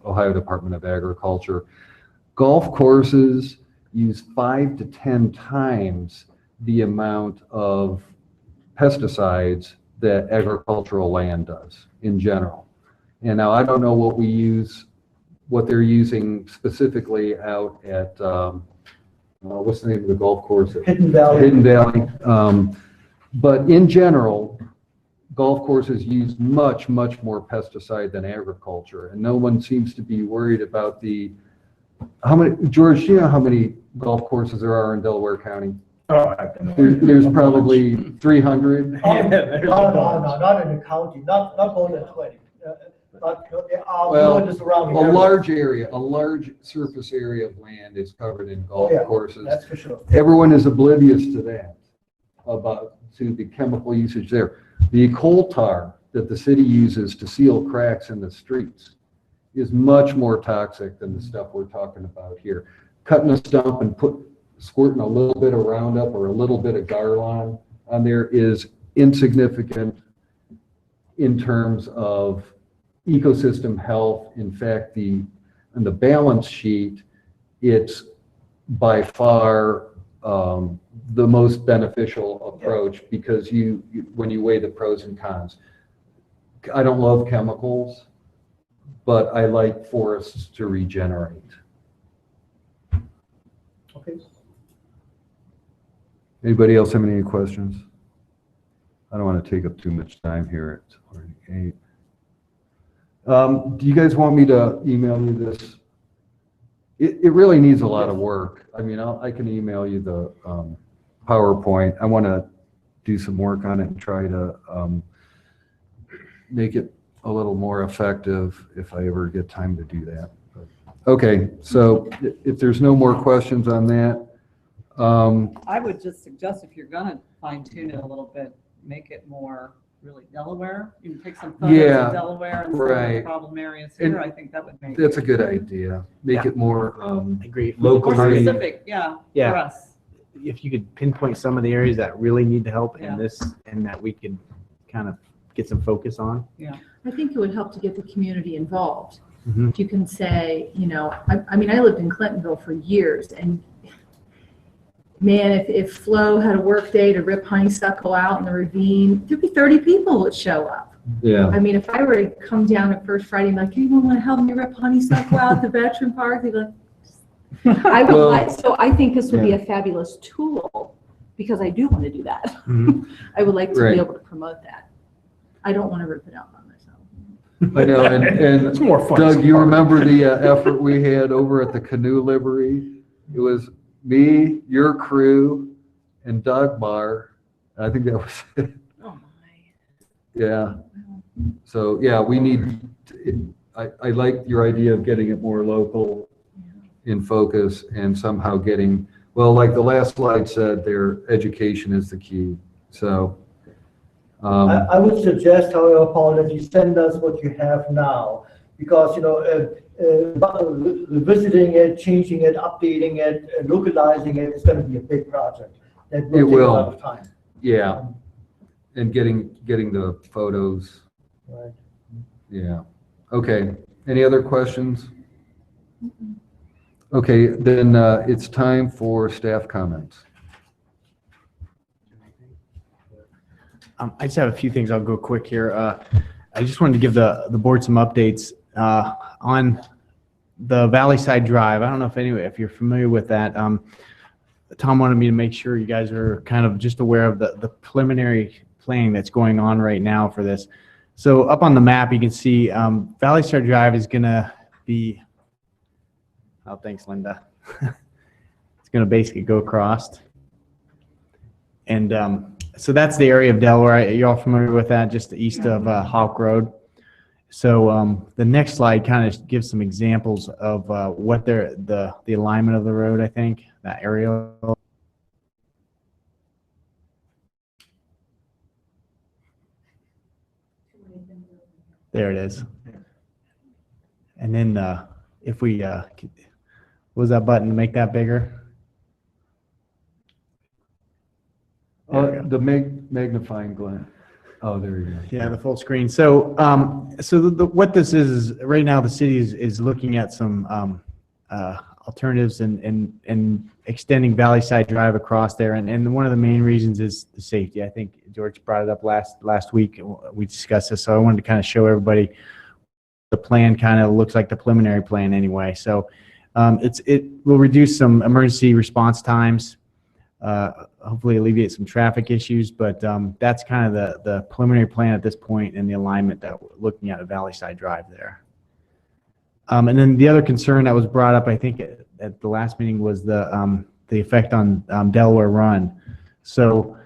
Ohio Department of Agriculture. Golf courses use 5 to 10 times the amount of pesticides that agricultural land does in general. And now I don't know what they're using specifically out at, what's the name of the golf course? Hidden Valley. Hidden Valley. But in general, golf courses use much, much more pesticide than agriculture, and no one seems to be worried about George, do you know how many golf courses there are in Delaware County? Oh, There's probably 300. Oh, no, not in the county, not more than 20. But there are Well, more in the surrounding A areas. large surface area of land is covered in Oh, golf yeah, courses. that's for sure. Everyone is oblivious to that, to the chemical usage there. The coal tar that the city uses to seal cracks in the streets is much more toxic than the stuff we're talking about here. Cutting a stump and squirting a little bit of Roundup or a little bit of Garlon on there is insignificant in terms of ecosystem health. In fact, on the balance sheet, it's by far the most beneficial approach because when you weigh the pros and cons. I don't love chemicals, but I like forests to regenerate. Okay. Anybody else have any questions? I don't want to take up too much time here. It's already 8. Do you guys want me to email you this? It really needs a lot of work. I mean, I can email you the PowerPoint. I want to do some work on it and try to make it a little more effective if I ever get time to do that. Okay, so if there's no more questions on that, I would just suggest if you're gonna fine tune it a little bit, make it more really Delaware. You can take some photos Yeah, of Delaware and some of the right. problem areas And here. I think that would make that's a it good idea. Make Yeah. it more Agree. local. more specific, yeah, Yeah. for us. If you could pinpoint some of the areas that really need the help Yeah. in this, and that we could kind of get some focus on. I think it would help to get the community involved. Mhm. If you can say, I mean, I lived in Clintonville for years, and man, if Flo had a work day to rip honeysuckle out in the ravine, there'd be 30 people would show up. Yeah. I mean, if I were to come down at First Friday and be like, anyone want to help me rip honeysuckle out at the Veteran Park? They'd be like, I would Well, like, so I think this would be a fabulous tool, because I do want to do that. Mhm. I would like to Right. be able to promote that. I don't want to rip it out by myself. I know, and It's more fun. Doug, you remember the effort we had over at the canoe livery? It was me, your crew, and Dagmar. I think that was it. Oh, my. Yeah. So, yeah, we need, I like your idea of getting it more local in focus and somehow getting, well, like the last slide said, their education is the key. So, I would suggest, however, Paul, that you send us what you have now, because, visiting it, changing it, updating it, localizing it is going to be a big project. That It will take a will. lot of time. yeah, and getting the photos. Right. Yeah. Okay. Any other questions? Okay, then it's time for staff comments. I just have a few things. I'll go quick here. I just wanted to give the board some updates on the Valley Side Drive. I don't know if you're familiar with that. Tom wanted me to make sure you guys are kind of just aware of the preliminary planning that's going on right now for this. So up on the map, you can see Valley Side Drive is going to be, oh, thanks, Linda. It's going to basically go across. And so that's the area of Delaware. You're all familiar with that, just east of Hawk Road. So the next slide kind of gives some examples of what the alignment of the road, I think, that aerial. There it is. And then if we, what was that button to make that bigger? The magnifying glass. Oh, there you go. Yeah, the full screen. So, what this is right now, the city is looking at some alternatives and extending Valley Side Drive across there. And one of the main reasons is the safety. I think George brought it up last week. We discussed this, so I wanted to kind of show everybody the plan. Kind of looks like the preliminary plan anyway. So, it will reduce some emergency response times. hopefully alleviate some traffic issues, but that's kind of the preliminary plan at this point and the alignment that we're looking at Valley Side Drive there. And then the other concern that was brought up, I think, at the last meeting was the effect on Delaware Run. So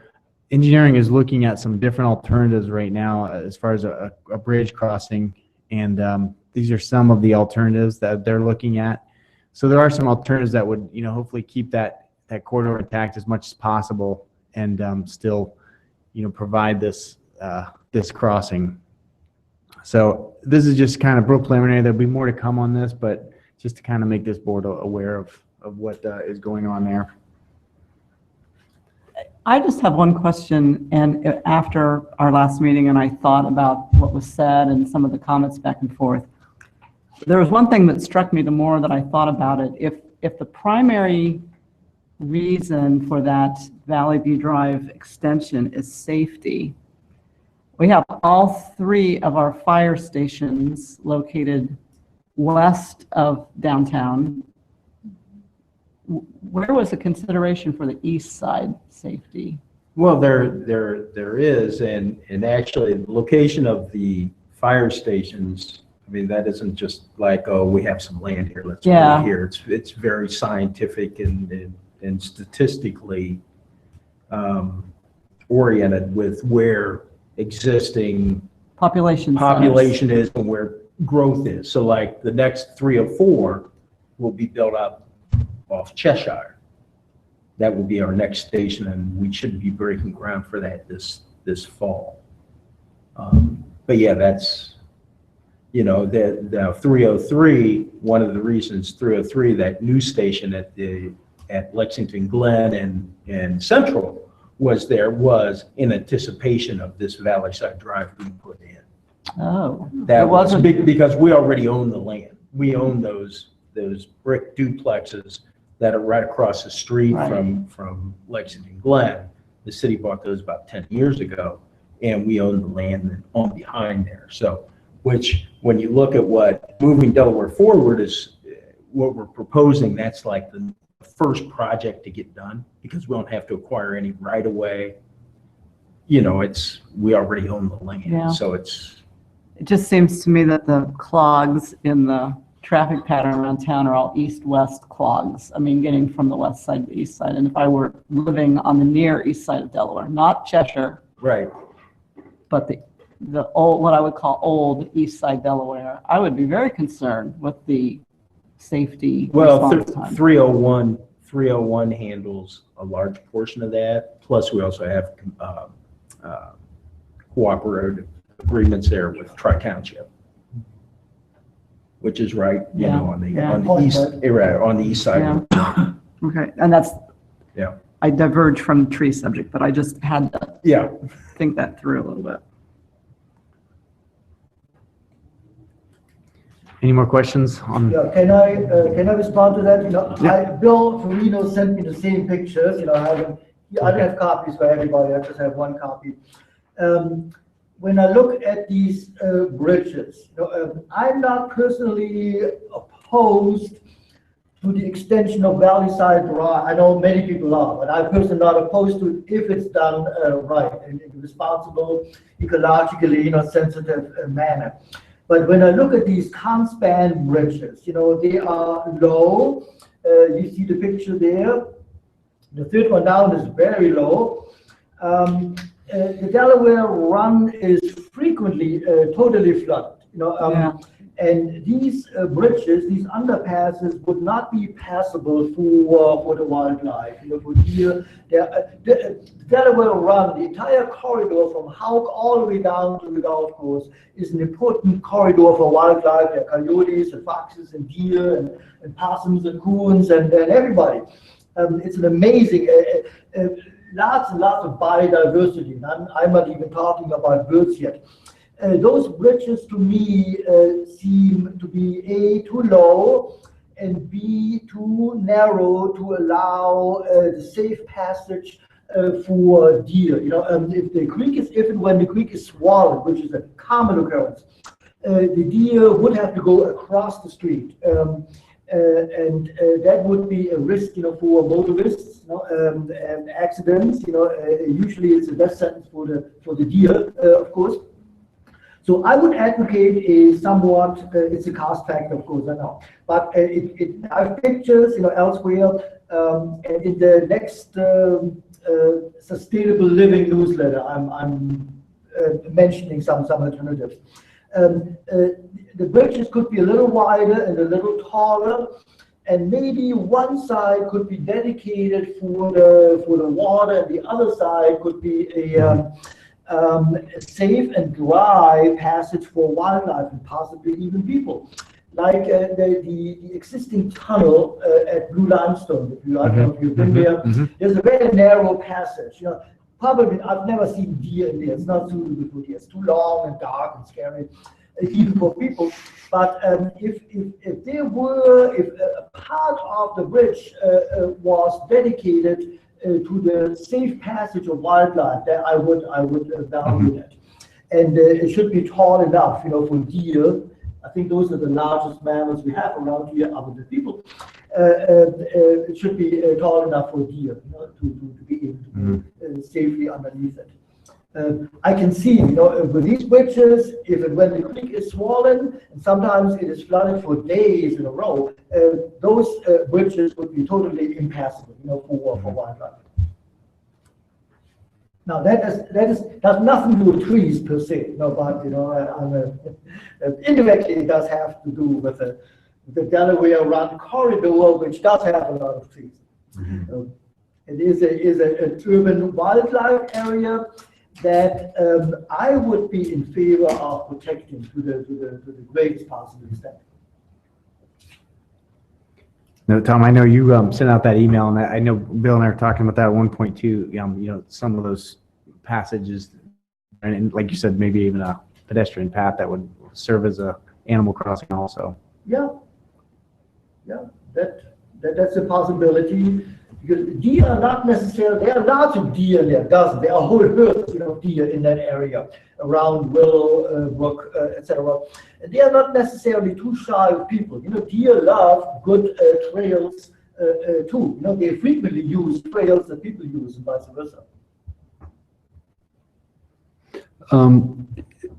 engineering is looking at some different alternatives right now as far as a bridge crossing, and these are some of the alternatives that they're looking at. So there are some alternatives that would, hopefully keep that corridor intact as much as possible and still, provide this this crossing. So this is just kind of preliminary. There'll be more to come on this, but just to kind of make this board aware of what is going on there. I just have one question, and after our last meeting and I thought about what was said and some of the comments back and forth, there was one thing that struck me the more that I thought about it. If the primary reason for that Valley View Drive extension is safety, we have all 3 of our fire stations located west of downtown. Where was the consideration for the east side safety? Well, there is, and actually the location of the fire stations, I mean, that isn't just like, oh, we have some land here, let's put it here. It's very scientific and statistically oriented with where existing Population is and where growth is. So like the next 3 or 4 will be built up off Cheshire. That will be our next station, and we should be breaking ground for that this fall. But yeah, that's, the 303, one of the reasons 303, that new station at Lexington Glen and Central was in anticipation of this Valley Side Drive being put in. Oh. That was big because we already own the land. We own those brick duplexes that are right across the street from Lexington Glen. The city bought those about 10 years ago, and we own the land on behind there. So, which when you look at what moving Delaware forward is, what we're proposing, that's like the first project to get done because we don't have to acquire any right of way. We already own the land. Yeah. So it just seems to me that the clogs in the traffic pattern around town are all east-west clogs. I mean, getting from the west side to the east side. And if I were living on the near east side of Delaware, not Cheshire, right, but the old, what I would call old east side Delaware, I would be very concerned with the safety response time. 301 handles a large portion of that. Plus, we also have cooperative agreements there with Tri-Township, which is right, on the east side. Yeah. Okay, and that's, I diverge from the tree subject, but I just had to think that through a little bit. Any more questions on? Yeah, can I respond to that? Bill Farino sent me the same pictures, I don't have copies for everybody, I just have one copy. When I look at these bridges, I'm not personally opposed to the extension of Valley Side Drive. I know many people are, but I'm personally not opposed to it if it's done right and in a responsible, ecologically, sensitive manner. But when I look at these conspan bridges, they are low. You see the picture there. The third one down is very low. The Delaware Run is frequently totally flooded. And these bridges, these underpasses would not be passable for the wildlife. For deer, the Delaware Run, the entire corridor from Houck all the way down to the golf course is an important corridor for wildlife. There are coyotes and foxes and deer and possums and coons and everybody. It's an amazing, lots and lots of biodiversity. And I'm not even talking about birds yet. Those bridges to me seem to be A, too low, and B, too narrow to allow the safe passage for deer. If the creek is, if and when the creek is swallowed, which is a common occurrence, the deer would have to go across the street. That would be a risk, for motorists, and accidents, usually it's the death sentence for the deer, of course. So I would advocate a somewhat, it's a cost factor, of course, I know, but I have pictures, elsewhere, and in the next sustainable living newsletter, I'm mentioning some alternatives. The bridges could be a little wider and a little taller, and maybe one side could be dedicated for the water, and the other side could be a safe and dry passage for wildlife and possibly even people. Like the existing tunnel at Blue Limestone, if you, I don't know if you've been there, there's a very narrow passage. Probably I've never seen deer in there. It's not suitable for deer. It's too long and dark and scary, even for people. But if a part of the bridge was dedicated to the safe passage of wildlife, then I would value that. And it should be tall enough, for deer. I think those are the largest mammals we have around here, other than people. It should be tall enough for deer, to be able to be safely underneath it. I can see, with these bridges, when the creek is swollen, and sometimes it is flooded for days in a row, those bridges would be totally impassable, for wildlife. Now that has nothing to do with trees per se, but indirectly it does have to do with the Delaware Run corridor, which does have a lot of trees. It is an urban wildlife area that I would be in favor of protecting to the greatest possible extent. No, Tom, I know you sent out that email, and I know Bill and I are talking about that 1.2, some of those passages, and like you said, maybe even a pedestrian path that would serve as a animal crossing also. Yeah, that's a possibility. Because deer are not necessarily, there are lots of deer there, dozens, there are whole herds of deer in that area around Willow Brook, etc. And they are not necessarily too shy of people. Deer love good trails too. They frequently use trails that people use and vice versa.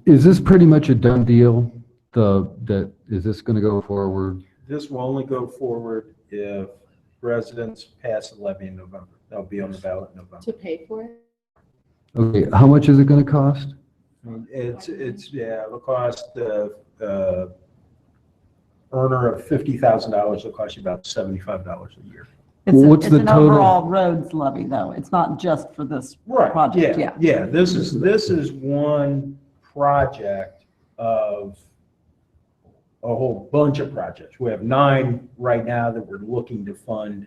Is this pretty much a done deal? Is this going to go forward? This will only go forward if residents pass the levy in November. That'll be on the ballot in November. To pay for it? Okay, how much is it going to cost? It'll cost the earner of $50,000. It'll cost you about $75 a year. What's It's the an total? overall roads levy, though. It's not just for this project. Yeah. This is one project of a whole bunch of projects. We have 9 right now that we're looking to fund,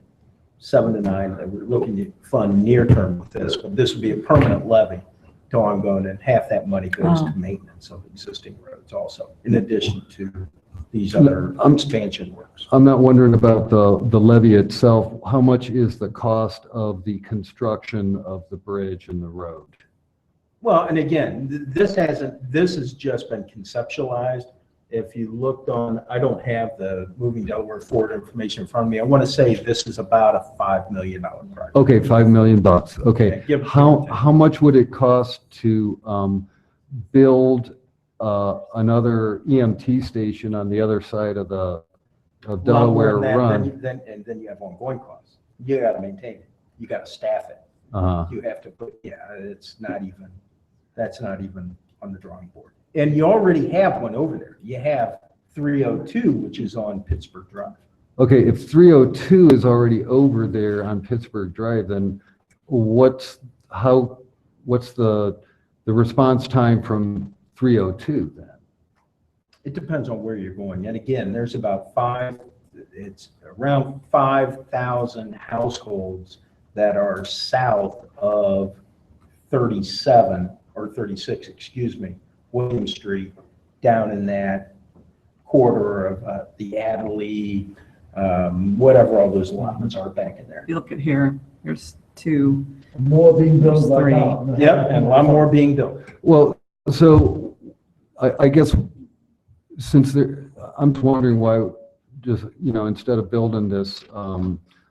7 to 9 that we're looking to fund near term with this. But this would be a permanent levy to ongoing, and half that money goes to maintenance of existing roads also, in addition to these other expansion works. I'm not wondering about the levy itself. How much is the cost of the construction of the bridge and the road? Well, and again, this has just been conceptualized. If you looked on, I don't have the Moving Delaware Forward information in front of me. I want to say this is about a $5 million project. Okay, $5 million. Okay, Yeah, how much would it cost to build another EMT station on the other side of Delaware Run? Then you have ongoing costs. You got to maintain it. You got to staff it. You have to put. That's not even on the drawing board. And you already have one over there. You have 302, which is on Pittsburgh Drive. Okay, if 302 is already over there on Pittsburgh Drive, then what's the response time from 302 then? It depends on where you're going. And again, there's it's around 5,000 households that are south of 36, William Street, down in that corridor of the Adderley, whatever all those allotments are back in there. If you look at here, there's 2. More being built right 3. now. Yep, and a lot more being built. Well, so I guess since I'm wondering why just, instead of building this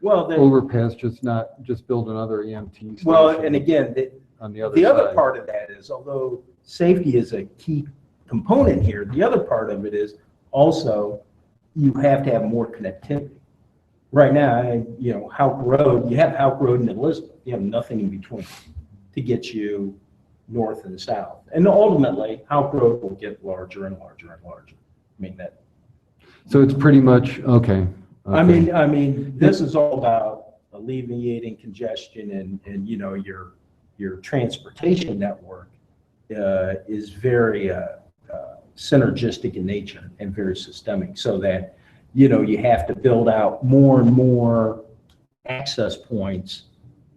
Well, then, overpass, just build another EMT station? well, and again, On the other the other side? part of that is, although safety is a key component here, the other part of it is also you have to have more connectivity. Right now, Houck Road, you have Houck Road and Elizabeth, you have nothing in between to get you north and south. And ultimately, Houck Road will get larger and larger and larger. I mean, that, So it's pretty much, okay. I okay. mean, this is all about alleviating congestion and your transportation network is very synergistic in nature and very systemic, so that, you have to build out more and more access points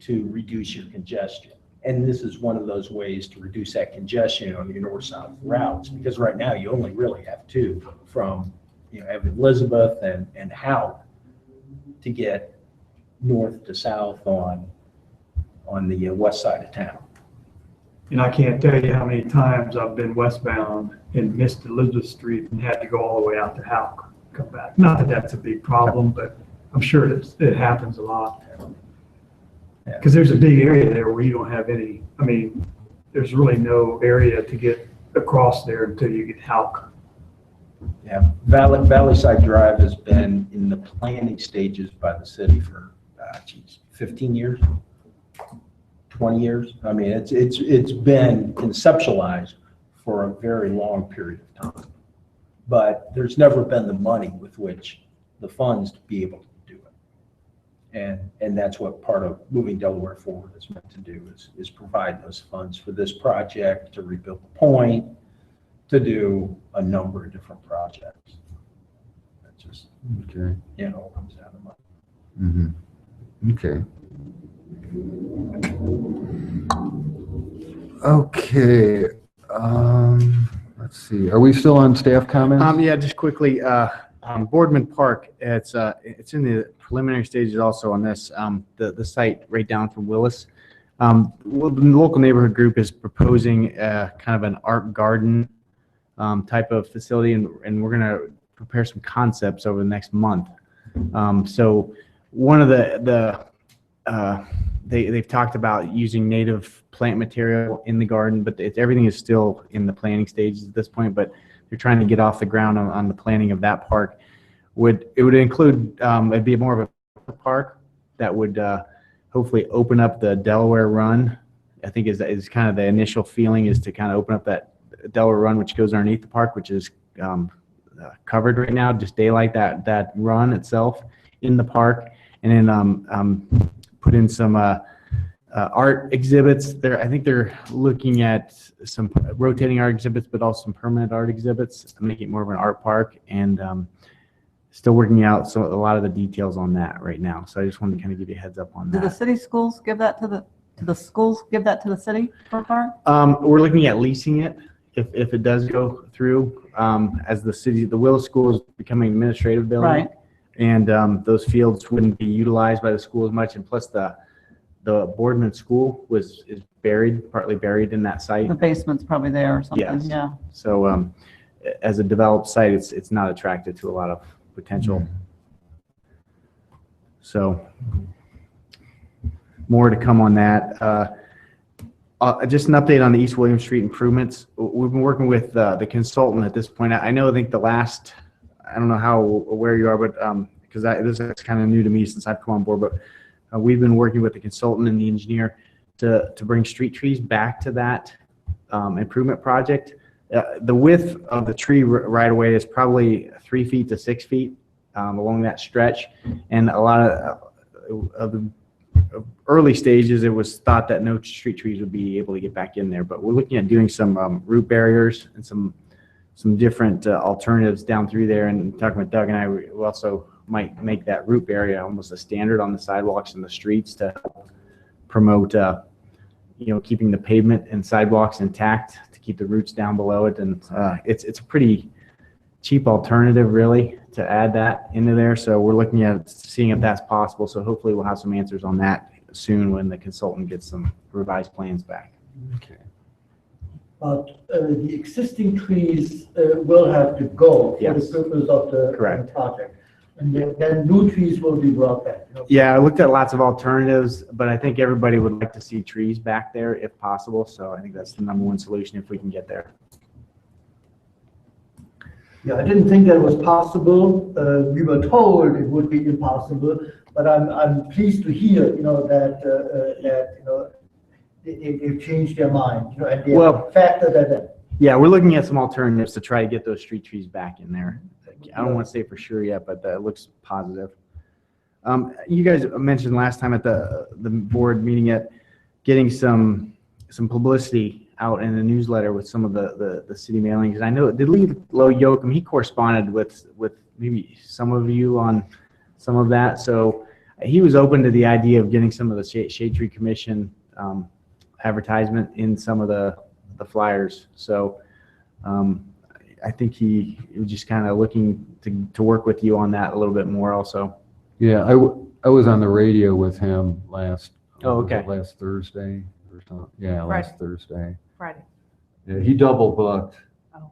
to reduce your congestion. And this is one of those ways to reduce that congestion on your north-south routes, because right now you only really have two from, have Elizabeth and Houck to get north to south on the west side of town. And I can't tell you how many times I've been westbound and missed Elizabeth Street and had to go all the way out to Houck, come back. Not that that's a big problem, but I'm sure it happens a lot. Because there's a big area there where you don't have any, there's really no area to get across there until you get Houck. Yeah, Valley Side Drive has been in the planning stages by the city for, 15 years, 20 years. I mean, it's been conceptualized for a very long period of time. But there's never been the money with which the funds to be able to do it. And that's what part of moving Delaware forward is meant to do, is provide those funds for this project, to rebuild the point, to do a number of different projects. That just, Okay. comes down to money. Mhm. Okay. Okay, let's see, are we still on staff comments? Yeah, just quickly, Boardman Park, it's in the preliminary stages also on this, the site right down from Willis. The local neighborhood group is proposing kind of an art garden type of facility, and we're gonna prepare some concepts over the next month. So one of they've talked about using native plant material in the garden, but everything is still in the planning stages at this point, but they're trying to get off the ground on the planning of that park. It would include, it'd be more of a park that would hopefully open up the Delaware Run. I think is kind of the initial feeling, is to kind of open up that Delaware Run, which goes underneath the park, which is covered right now, just daylight that run itself in the park, and then put in some art exhibits there. I think they're looking at some rotating art exhibits, but also some permanent art exhibits, make it more of an art park, and still working out a lot of the details on that right now. So I just wanted to kind of give you a heads up on Do the that. city schools give that to the schools give that to the city for a park? We're looking at leasing it if it does go through, as the Willis School is becoming an administrative building. Right. And those fields wouldn't be utilized by the school as much, and plus the Boardman School is partly buried in that site. The basement's probably there or something, Yes. yeah. So as a developed site, it's not attractive to a lot of potential. So more to come on that. Just an update on the East William Street improvements. We've been working with the consultant at this point. I think I don't know how aware you are, but because this is kind of new to me since I've come on board, but we've been working with the consultant and the engineer to bring street trees back to that improvement project. The width of the tree right away is probably 3 feet to 6 feet along that stretch, and a lot of the early stages, it was thought that no street trees would be able to get back in there, but we're looking at doing some root barriers and some different alternatives down through there. And talking with Doug and I, we also might make that root barrier almost a standard on the sidewalks and the streets to promote, keeping the pavement and sidewalks intact, to keep the roots down below it. And it's a pretty cheap alternative, really, to add that into there. So we're looking at seeing if that's possible. So hopefully we'll have some answers on that soon when the consultant gets some revised plans back. Okay. But the existing trees will have to go for Yes. the purpose of the Correct. project. And then new trees will be brought back. Yeah, I looked at lots of alternatives, but I think everybody would like to see trees back there if possible. So I think that's the number one solution if we can get there. Yeah, I didn't think that was possible. We were told it would be impossible, but I'm pleased to hear, that they've changed their mind, and they Well- factored that in. Yeah, we're looking at some alternatives to try to get those street trees back in there. I don't want to say for sure yet, but that looks positive. You guys mentioned last time at the board meeting getting some publicity out in the newsletter with some of the city mailings. And I know, did Lee Low Yoakum, he corresponded with maybe some of you on some of that. So he was open to the idea of getting some of the Shade Tree Commission advertisement in some of the flyers. So I think he was just kind of looking to work with you on that a little bit more also. Yeah, I was on the radio with him last Thursday or something. Yeah, last Thursday. Friday. Yeah, he double booked. Oh.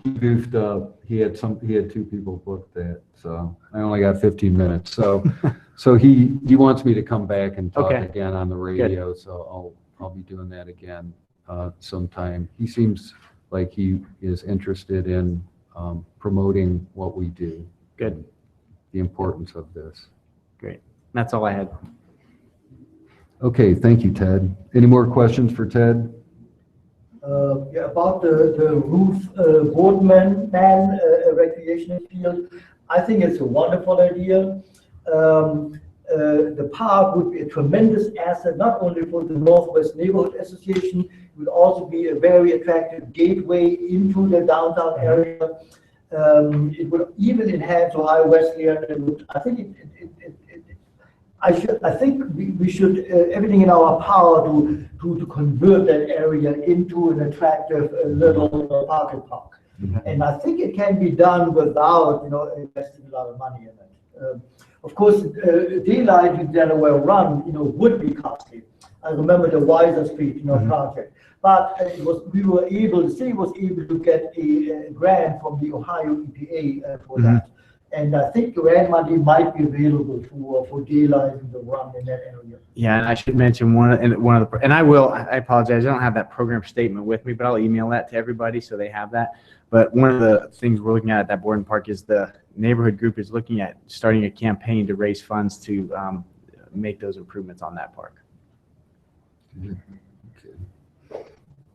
He goofed up. He had two people booked that, so I only got 15 minutes. So he wants me to come back and talk Okay. again on the radio. So I'll be doing that again sometime. He seems like he is interested in promoting what we do. Good. The importance of this. Great. That's all I had. Okay, thank you, Ted. Any more questions for Ted? Yeah, about the roof Boardman recreational field, I think it's a wonderful idea. The park would be a tremendous asset, not only for the Northwest Neighborhood Association, it would also be a very attractive gateway into the downtown area. It would even enhance Ohio Wesleyan. I think I think we should everything in our power to convert that area into an attractive little park. And I think it can be done without investing a lot of money in it. Of course, daylight in Delaware Run would be costly. I remember the Weiser Street project, but the city was able to get a grant from the Ohio EPA for that. And I think grant money might be available for daylight in the run in that area. Yeah, and I should mention I apologize, I don't have that program statement with me, but I'll email that to everybody so they have that. But one of the things we're looking at that Borden Park is the neighborhood group is looking at starting a campaign to raise funds to make those improvements on that park.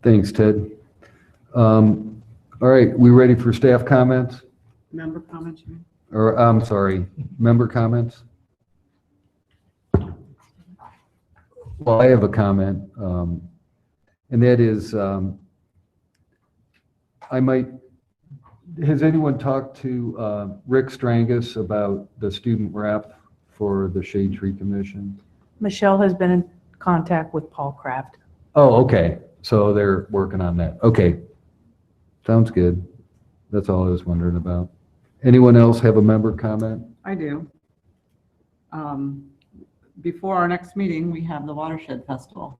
Thanks, Ted. All right, we ready for staff comments? Member comments, you mean? Or, I'm sorry, member comments? Well, I have a comment, and that is, has anyone talked to Rick Strangus about the student rep for the Shade Tree Commission? Michelle has been in contact with Paul Kraft. Oh, okay, so they're working on that. Okay, sounds good. That's all I was wondering about. Anyone else have a member comment? I do. Before our next meeting, we have the Watershed Festival.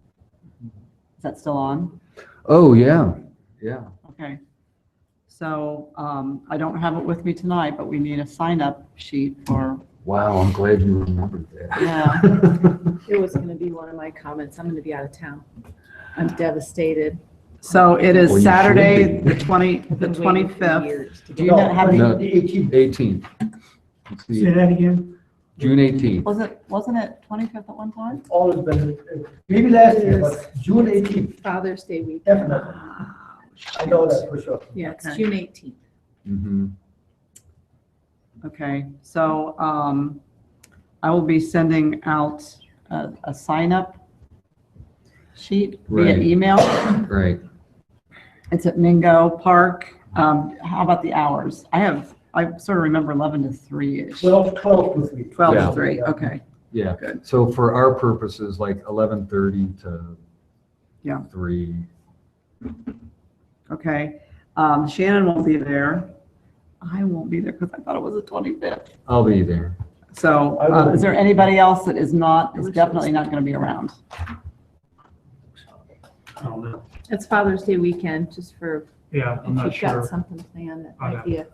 Is that still on? Oh, yeah, yeah. Okay. So I don't have it with me tonight, but we need a sign-up sheet for, Wow, I'm glad you remembered that. yeah. It was gonna be one of my comments. I'm gonna be out of town. I'm devastated. So it Well, is you Saturday, should be. the 25th. Years to Do you not have No. The 18th. 18th. Let's see. Say that again? June 18th. Wasn't it 25th at one time? Always been, maybe last year, but June 18th, Father's Day week. definitely. I know that for sure. Yeah, it's Okay. June 18th. Mhm. Okay, so I will be sending out a sign-up sheet via Right. email. Right. It's at Mingo Park. How about the hours? I sort of remember 11 to 3-ish. 12 to 3. 12 Yeah. to 3, okay. Yeah. Good. So for our purposes, like 11:30 to Yeah. 3. Okay. Shannon won't be there. I won't be there because I thought it was the 25th. I'll be there. So I will. is there anybody else that is definitely not going to be around? I don't know. It's Father's Day weekend, just for, Yeah, I'm if not you've got sure. something planned, that I might be a.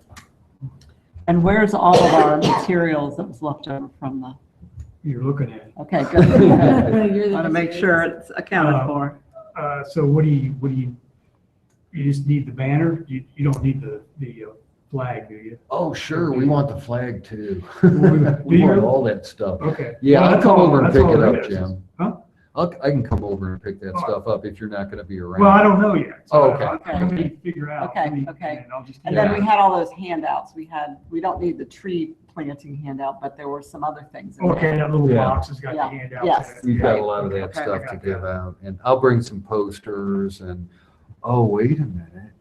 And where's all of our materials that was left over from the, You're looking at it. okay, good. You're the Want to make sure it's accounted for. So what do you just need the banner? You don't need the flag, do you? Oh, sure, we want the flag too. Do We want you? all that stuff. Okay. Yeah, Well, I'll that's come all- over and that's pick all it it up, is. Jim. Huh? I can come over and pick that Oh. stuff up if you're not going to be around. Well, I don't know yet. So Oh, okay. Let me figure out. Okay, Let me- okay. and I'll just- And then Yeah. we had all those handouts. We don't need the tree planting handout, but there were some other things. in there. Okay, that little Yeah. box has got the Yeah. handouts. Yes. in it. We've got Yeah. a lot of that Okay. stuff I to got give that. out, and I'll bring some posters and, oh, wait a minute.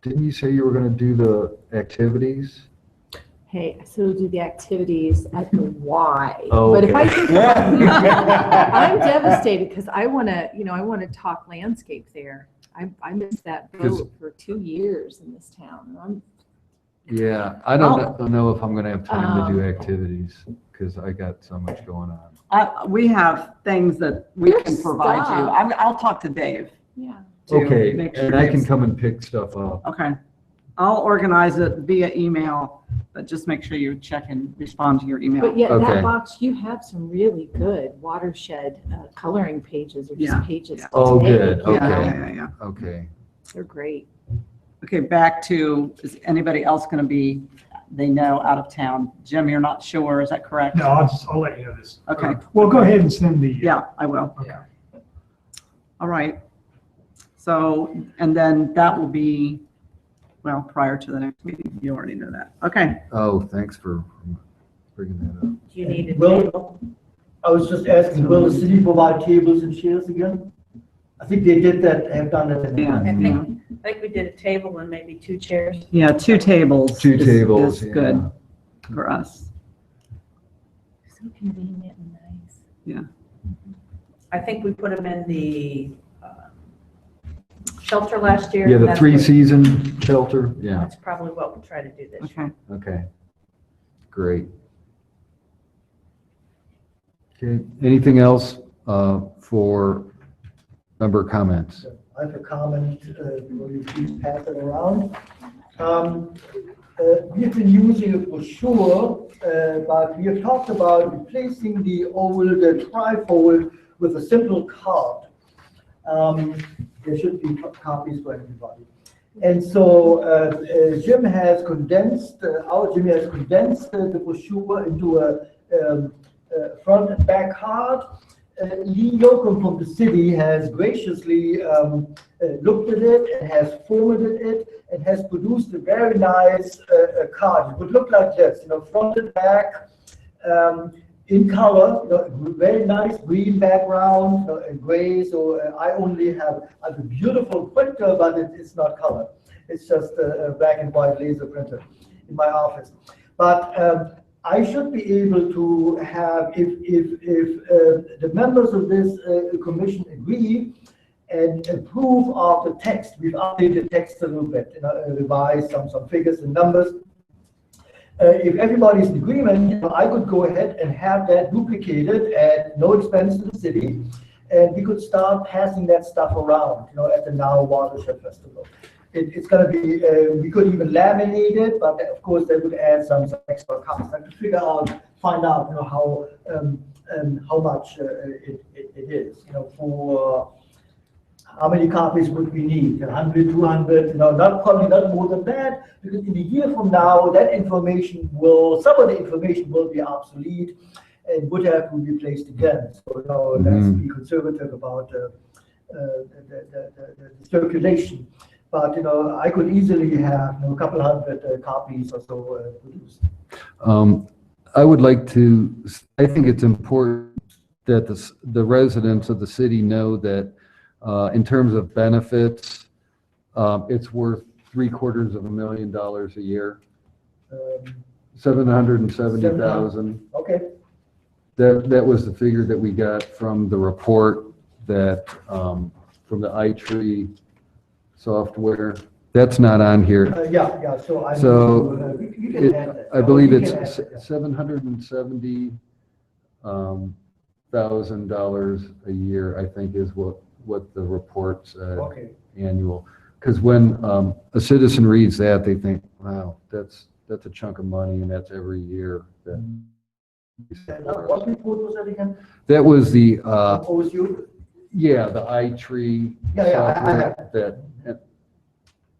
Didn't you say you were going to do the activities? Hey, I still do the activities at the Y. Oh, But if I okay. think I'm devastated because I want to talk landscape there. I missed that 'Cause- boat for 2 years in this town. And Yeah, I don't know if I'm going to have time to do Um, activities, because I got so much going on. We have things that we There's can provide you. stuff. I'll talk to Dave. yeah. to Okay, make sure and I can Dave's- come and pick stuff up. Okay. I'll organize it via email, but just make sure you check and respond to your email. But yet Okay. that box, you have some really good watershed coloring pages or just Yeah. pages. to Oh, take. good, Yeah, okay. yeah. Okay. They're great. Okay, back to, is anybody else going to be, they know, out of town? Jim, you're not sure, is that correct? No, I'll let you know this. Okay. Well, go ahead and send the. Yeah, I will. Okay. All right. So, and then that will be, well, prior to the next meeting. You already know that. Okay. Oh, thanks for bringing that up. Do you need a Well- table? I was just asking, will the city provide tables and chairs again? I think they did that, have done it in the Yeah. past. I think we did a table and maybe 2 chairs. Yeah, 2 tables. Two is- tables, Is yeah. good for us. So convenient and nice. I think we put them in the shelter last year. Yeah, and the that's 3-season shelter, yeah, That's probably what we'll try to do this year. Okay. okay. Great. Okay, anything else for member comments? I have a comment, will you please pass it around? We've been using a brochure, but we have talked about replacing the trifold with a simple card. There should be copies for everybody. And so Jim has condensed the brochure into a front and back card. Lee Yoakum from the city has graciously looked at it and has formatted it and has produced a very nice card. It would look like this, front and back, in color, very nice green background and gray. So I only have a beautiful printer, but it's not color. It's just a black and white laser printer in my office. But I should be able to have, if the members of this commission agree and approve of the text, we've updated the text a little bit, revised some figures and numbers. If everybody's in agreement, I could go ahead and have that duplicated at no expense to the city, and we could start passing that stuff around, at the Now Watershed Festival. It's going to be, we could even laminate it, but of course that would add some extra cost. I have to find out, how much it is, for how many copies would we need? 100, 200, probably not more than that, because in a year from now, some of the information will be obsolete and would have to be replaced again. So, let's be conservative about the circulation. But, I could easily have, a couple hundred copies or so produced. I would like to, I think it's important that the residents of the city know that in terms of benefits, it's worth $750,000 a year, 770,000. Okay, That was the figure that we got from the report that, from the iTree software. That's not on here. yeah, so I. So, you can add that. I believe You it's can add that, yeah. $770,000 a year, I think is what the report said, Okay. annual. Because when a citizen reads that, they think, wow, that's that's a chunk of money, and that's every year. What report was that again? That was the, OSU? yeah, the iTree. Yeah, yeah, I software have. that,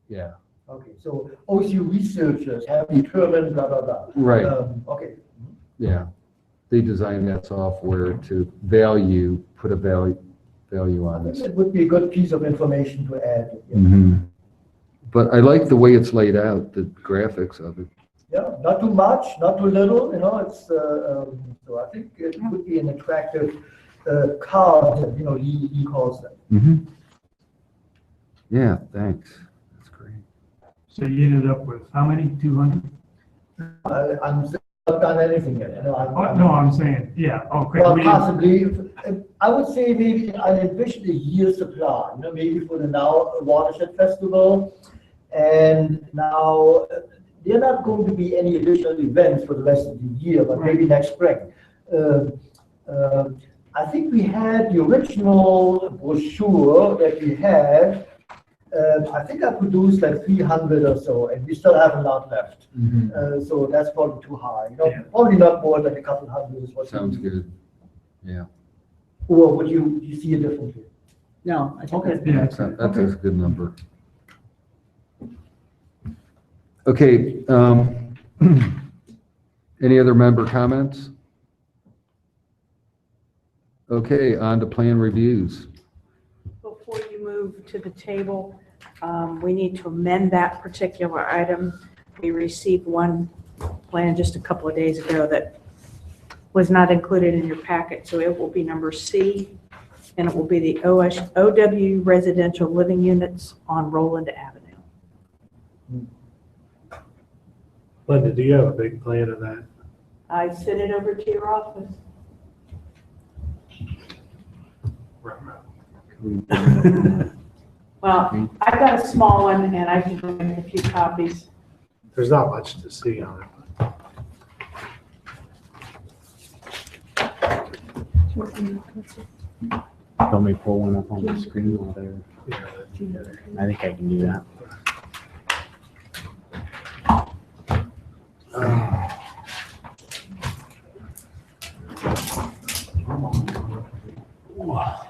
yeah, Okay, so OSU researchers have determined blah, blah, blah. right, Okay. yeah. They designed that software to put a value I on think this. it would be a good piece of information to add. Yeah. Mhm. But I like the way it's laid out, the graphics of it. Yeah, not too much, not too little, it's, so I think it would be an attractive card, he calls them. Mhm. Yeah, thanks. That's great. So you ended up with how many, 200? I'm still not done anything yet, Oh, no, I'm saying, yeah, okay. Well, we didn't- possibly, I would say maybe I envision a year's supply, maybe for the now Watershed Festival. And now, there are not going to be any additional events for the rest of the year, but maybe next spring. I think we had the original brochure that we had. I think I produced like 300 or so, and we still have a lot left. So that's probably too high. Yeah. Probably not more than a couple hundred is what. Sounds good. Yeah, Or would you see it differently? No, I think Okay. that's Yeah, that's a good number. Okay, any other member comments? Okay, on to plan reviews. Before you move to the table, we need to amend that particular item. We received one plan just a couple of days ago that was not included in your packet, so it will be number C, and it will be the OW residential living units on Roland Avenue. Linda, do you have a big plan of that? I sent it over to your office. Well, I've got a small one, and I can bring in a few copies. There's not much to see on it. Want me to pull one up on the screen while they're, I think I can do that.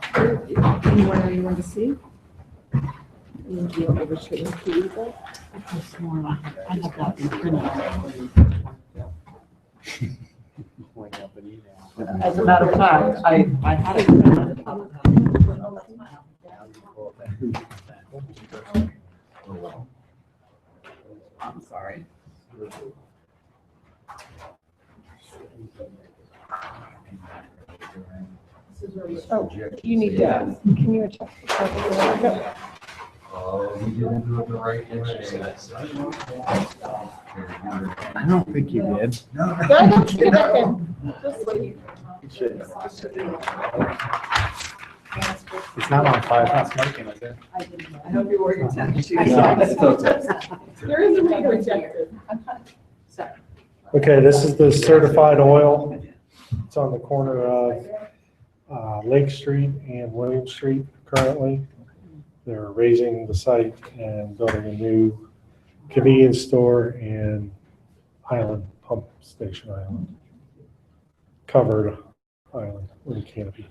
Anywhere you want to see? And you over to the people. I have that in print. As a matter of fact, I had it printed. I'm sorry. Oh, you need to, can you check? We didn't do it the right way. I don't think you did. I got you, that then. It's not on fire, it's not smoking, is it? I hope you're wearing your tennis shoes. There is a way to reject it. Okay, this is the certified oil. It's on the corner of Lake Street and William Street currently. They're raising the site and building a new convenience store and island, pump station island. Covered island with a canopy.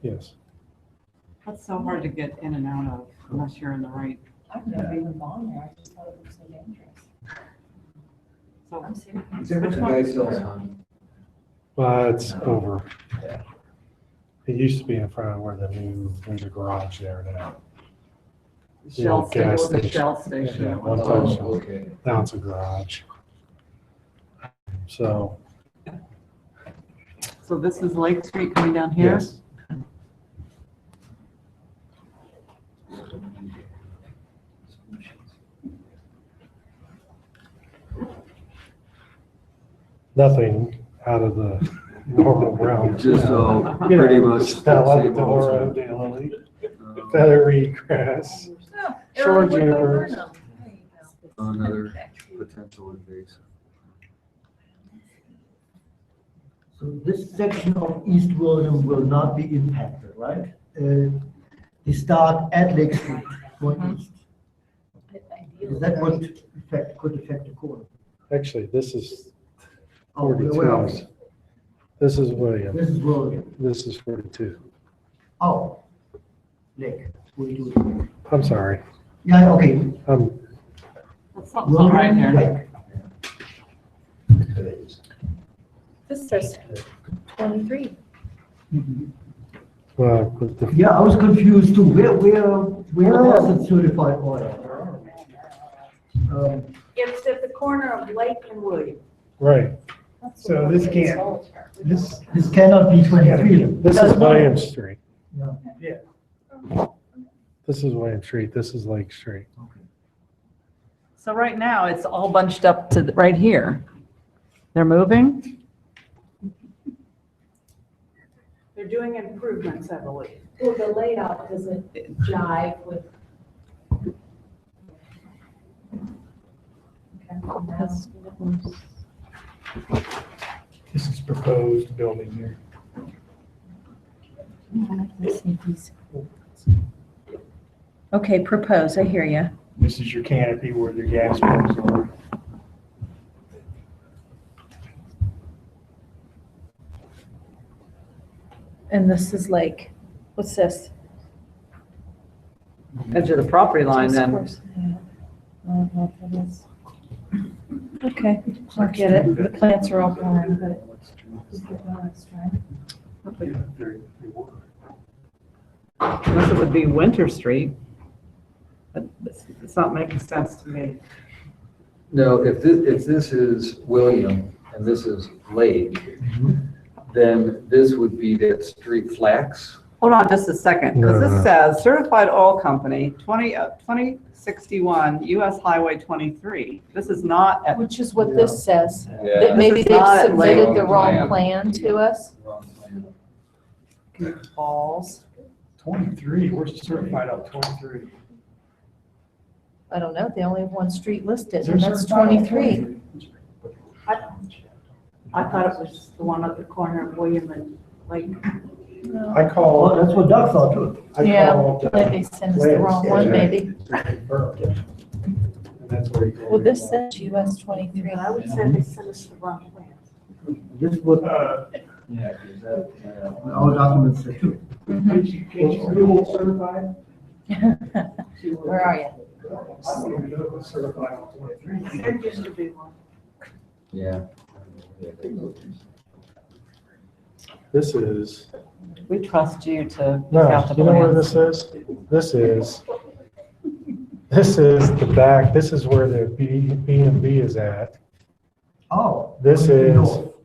Yes. That's so hard to get in and out of unless you're in the right. I've never even gone there, I just thought it was so dangerous. So Is that what the guy sells on? It's over. It used to be in front of where there's a garage there now. Shell Yeah, station, gas the Shell Yeah, station. one time Oh, shop. okay. Now it's a garage. So, So this is Lake Street coming down here? yes. Nothing out of the normal realm. Just so You know, pretty much. Stella, Dora, daylily, feathery grass, shore junipers. Another potential invasive. So this section of East William will not be impacted, right? They start at Lake Street, going east. Because that could affect the corner. Actually, this is Oh, 42. well, This is William. this is William. This is 42. Oh, Lake, 42. I'm sorry. Yeah, okay. That's not right here. Lake. This says 23. Well, with the- Yeah, I was confused too. Where was it certified oil? It's at the corner of Lake and William. right. So this can't, This cannot be 23. This is William Street. yeah. This is William Street. This is Lake Street. So right now, it's all bunched up to right here. They're moving? They're doing improvements, I believe. Well, the layout doesn't jive with. This is proposed building here. Okay, propose, I hear you. This is your canopy where the gas pumps are. And this is like, what's this? Edge of the property line then. Discourse, yeah. I don't know if it is. Okay, I get it. The plants are all fine, but. Unless it would be Winter Street. But it's not making sense to me. No, if this is William and this is Lake, then this would be that street flax. Hold on just a second, because No, this no. says certified oil company, 2061 US Highway 23. This is not at, Which is what this says. Yeah. That maybe This is they've not submitted like- the wrong plan to us. Falls. 23, where's the certified on 23? I don't know, they only have one street listed, Is there and that's certified on 23. I thought it was the one at the corner of William and Lake. I Well, called, that's what Doug thought too. I Yeah, called. maybe they sent us the wrong one, maybe. And that's where he told Well, me this about- says US 23. And I would say they sent us the wrong plans. This is what Yeah, 'cause that, our documents say too. Can't you Google certified? Where are you? I don't know if it's certified on 23. There used to be one. Yeah. This is, We trust you to look no, out the you know where plans. this is? This is the back, this is where the B and B is at. Oh. This is-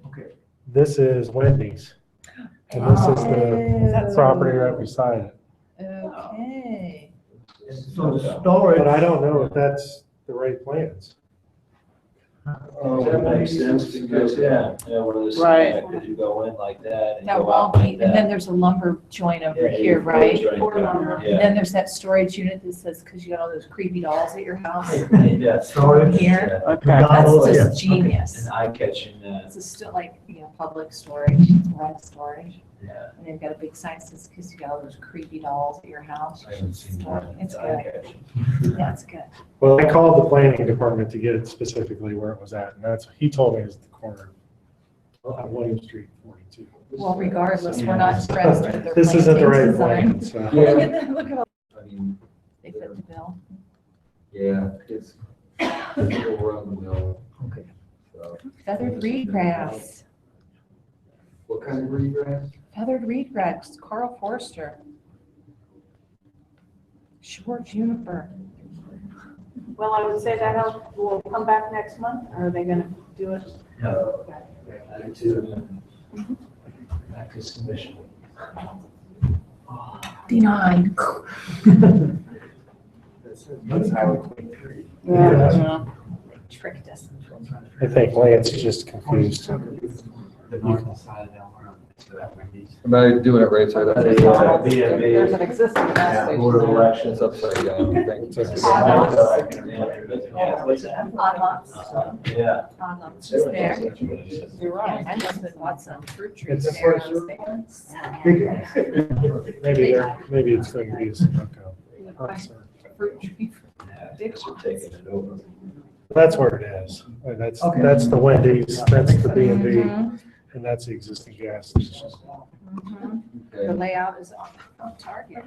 Okay. This is Wendy's. And this is the property right beside it. Okay. So the storage. But I don't know if that's the right plans. That makes sense because, yeah, where this, Right. because you go in like that and That go out won't be, like and then that. there's a lumber joint over Yeah, here, it right? goes there. And Yeah. then there's that storage unit that says, because you got all those creepy dolls at your house. Yeah. Storage. Here. Yeah. Okay. That's Oh, yeah. just genius. And eye-catching, It's a still like, public storage, rent storage. yeah. And they've got a big sign that says, because you got all those creepy dolls at your house. I haven't seen that. It's good. Eye-catching. Yeah, it's good. Well, I called the planning department to get it specifically where it was at, and that's, he told me it's the corner of William Street 42. Well, regardless, we're not impressed with their This isn't the right plantings plan, design. so. Look at that, look at all, I mean, they fit the bill. yeah, it's around the mill. Okay. So, Feathered reed grass, what kind of regress? feathered reed grass, Carl Forster. Short juniper. Well, I would say that will come back next month, or are they gonna do it? No. Attitude and back to submission. Denied. That's Highway 23. Yeah. Tricked us. I think Lance is just confused. The north side of Elmore, so that Wendy's. Am I doing it right side up? There's an existing gas station. Board of there. Elections. It's upside down, I think. Yeah, what's that? Odd lots. Yeah. Odd lots just there. You're right. I must have bought some fruit trees It's there. a I was thinking, Maybe it's going to be a Sunoco. Fruit tree. That's where it is. That's, Okay. that's the Wendy's, that's the B and B, Mhm, and that's the existing gas station. mhm. The Okay. layout is on target.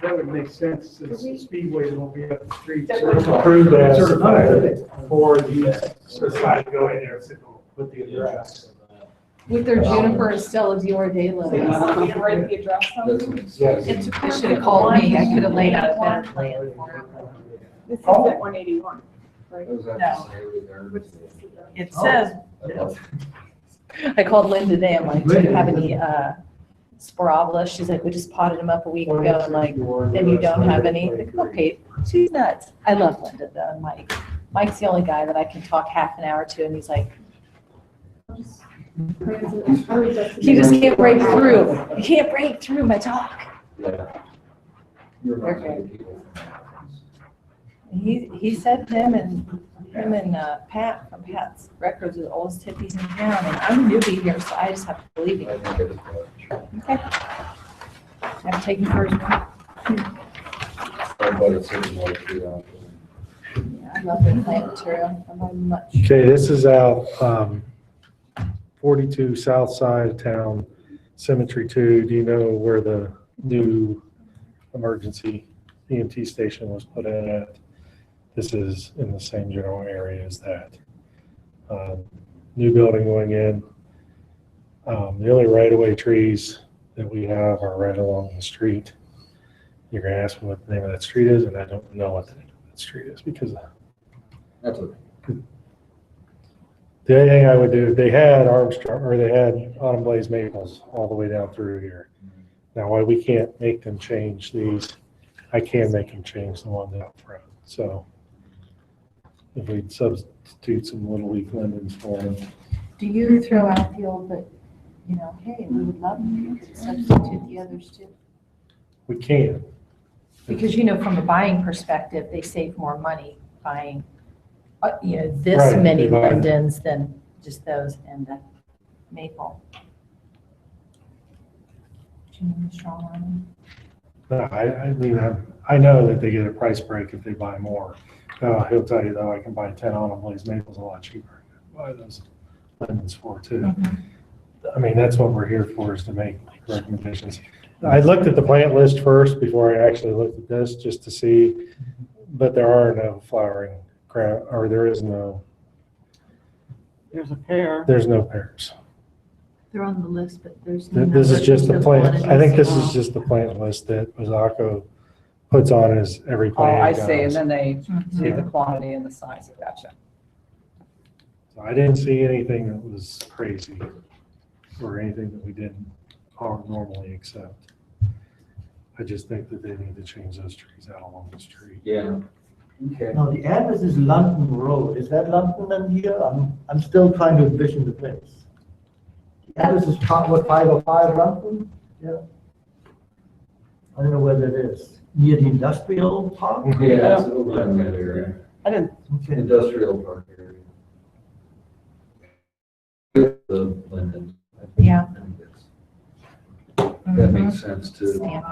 That would make sense, since the speedways won't be up the street. Approved as Certified for the certified to go in there, so with the address. With their Juniper Estella Dior de Lilies. Write the address on them. Yes. They should have called me, I could have laid out a better plan for them. This is at 181. It says, I called Lynn today, I'm like, do you have any, Sporabla? She's like, we just potted them up a week ago, I'm like, then you don't have any? Like, okay, she's nuts. I love Linda though, and Mike. Mike's the only guy that I can talk half an hour to, and he's like, you just can't break through. You can't break through my talk. And he said him and Pat from Pat's Records are the oldest hippies in town, and I'm a newbie here, so I just have to believe you. Okay. I've taken first one. Yeah, I love the plant material. I love much. Okay, this is out, 42 south side of town, Cemetery 2. Do you know where the new emergency EMT station was put in at? This is in the same general area as that. New building going in. The only right-of-way trees that we have are right along the street. You're gonna ask me what the name of that street is, and I don't know what the name of that street is because That's okay. the only thing I would do, they had Armstrong, or they had Autumn Blaze maples all the way down through here. Now, why we can't make them change these, I can make them change the ones out front. So if we'd substitute some little leaf lindens for them. Do you throw out the old, but, you know, hey, we would love you to substitute the others too? We can. Because, you know, from a buying perspective, they save more money buying, you know, this Right, many they buy- lindens than just those and the maple. Do you know the strong arm? No, I mean, I know that they get a price break if they buy more. He'll tell you though, I can buy 10 Autumn Blaze maples a lot cheaper. Buy those lindens for too. Mhm. I mean, that's what we're here for, is to make recommendations. I looked at the plant list first before I actually looked at this, just to see, but there are no flowering ground, or there's no pears. They're on the list, but there's no. This is just the number. plant, I think this is just the plant list that Ozako puts on as every Oh, plant I see, and goes. then they Mhm. see the quantity and the size, gotcha. So I didn't see anything that was crazy, or anything that we didn't normally accept. I just think that they need to change those trees out along the street. Yeah. Okay. Now, the address is London Road. Is that London in here? I'm still trying to envision the place. The address is 505 London? Yeah. I don't know where that is. Near the industrial park? Yeah, it's over in that area. I didn't, Okay. Industrial park area. The Linden. I think- Yeah. I think that makes sense too. Stamp it.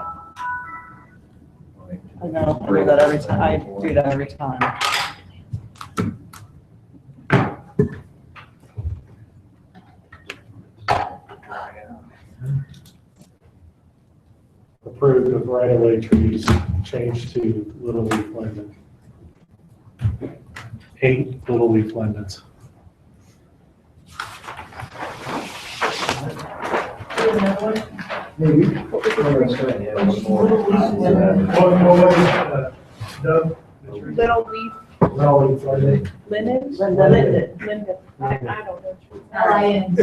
I know, I do that every time, I do that every time. Approved of right-of-way trees, changed to little leaf linden. 8 little leaf lindens. Maybe. What was it, Doug? Little leaf Little leaf linden. linden? Linden. I don't know. LIND.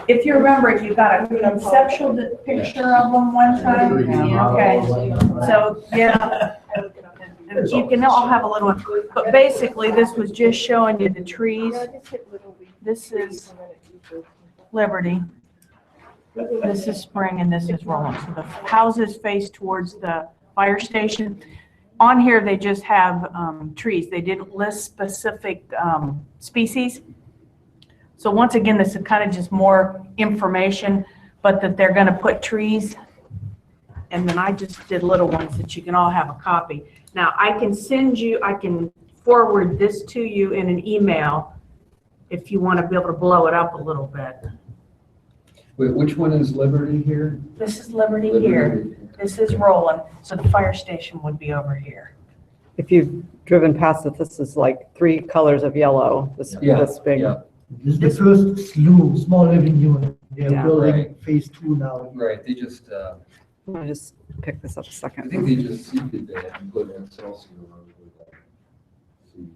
If you remember, you got a conceptual picture of them one time? Yeah. Okay, so, yeah. And you can all have a little one, but basically, this was just showing you the trees. This is Liberty. This is Spring and this is Roland. So the houses face towards the fire station. On here, they just have trees. They didn't list specific species. So once again, this is kind of just more information, but that they're going to put trees and then I just did little ones that you can all have a copy. Now, I can forward this to you in an email if you want to be able to blow it up a little bit. Wait, which one is Liberty here? This is Liberty here. This is Roland, so the fire station would be over here. If you've driven past it, this is like 3 colors of yellow, this big. Yeah, This is the first SLU, small living unit. They're Yeah. building Right. phase 2 now. right, they just, Let me just pick this up a I second. think they just seeded that and put Excelsior over that. See,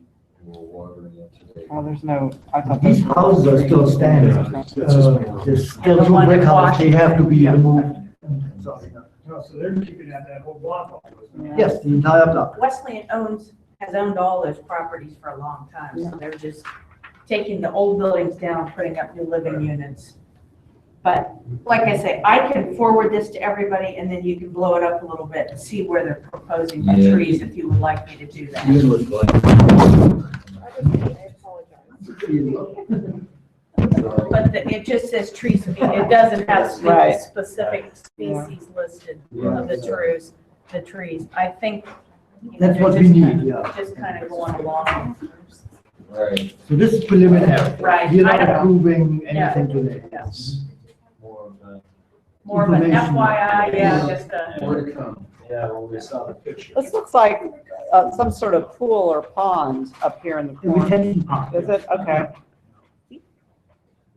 we're watering it today. Oh, there's no, I thought These those. houses are still standing. There's still And the 2 one brick in houses, they have to be Washington. removed. So they're keeping that whole block off. Yes, the entire block. Wesleyan has owned all those properties for a long time, so they're just taking the old buildings down, putting up new living units. But like I say, I can forward this to everybody, and then you can blow it up a little bit and see where they're proposing the Yeah. trees, if you would like me to do that. You look like. But it just says trees, it doesn't have Right. specific species listed of the trees. I think. you know, That's they're what we just need, kinda- yeah. Just kind of going along. Right. So this is preliminary. Right, We're I not know. approving Yeah. anything today. More of an Information. FYI, yeah, just More to come. Yeah, well, we saw the picture. This looks like some sort of pool or pond up here in the The corner. retention pond. Is it? Okay.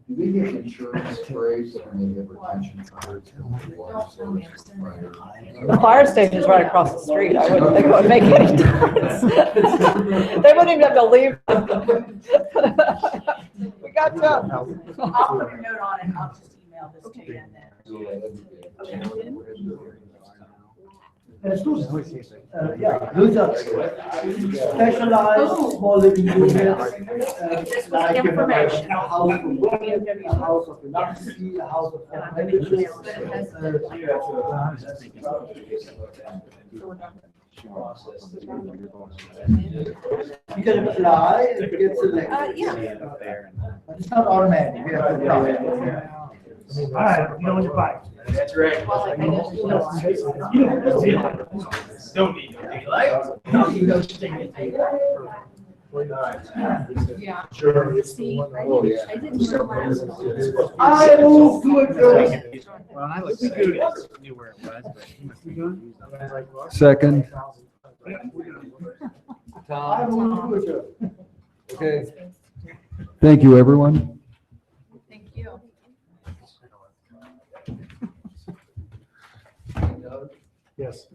Do we get insurance sprays when they get retention cards? The fire station is right across the street. I wouldn't think it would make any difference. They wouldn't even have to leave. We got you. I'll put a note on it, I'll just email this to you and then. Yeah, those are specialized small living units. This was Like, you know, like information. a house of women, a house of luxury, a house of You can apply, it gets selected. But it's not automatic, we have to apply. All right, you know your bike. That's right. Don't need no daylight. Yeah. Sure. See, Oh, yeah. I didn't realize. I move to adjourn. Well, and I looked at it, I knew where it was, but he must be confused on that. Second. I move to adjourn. Okay. Thank you, everyone. Thank you. Yes.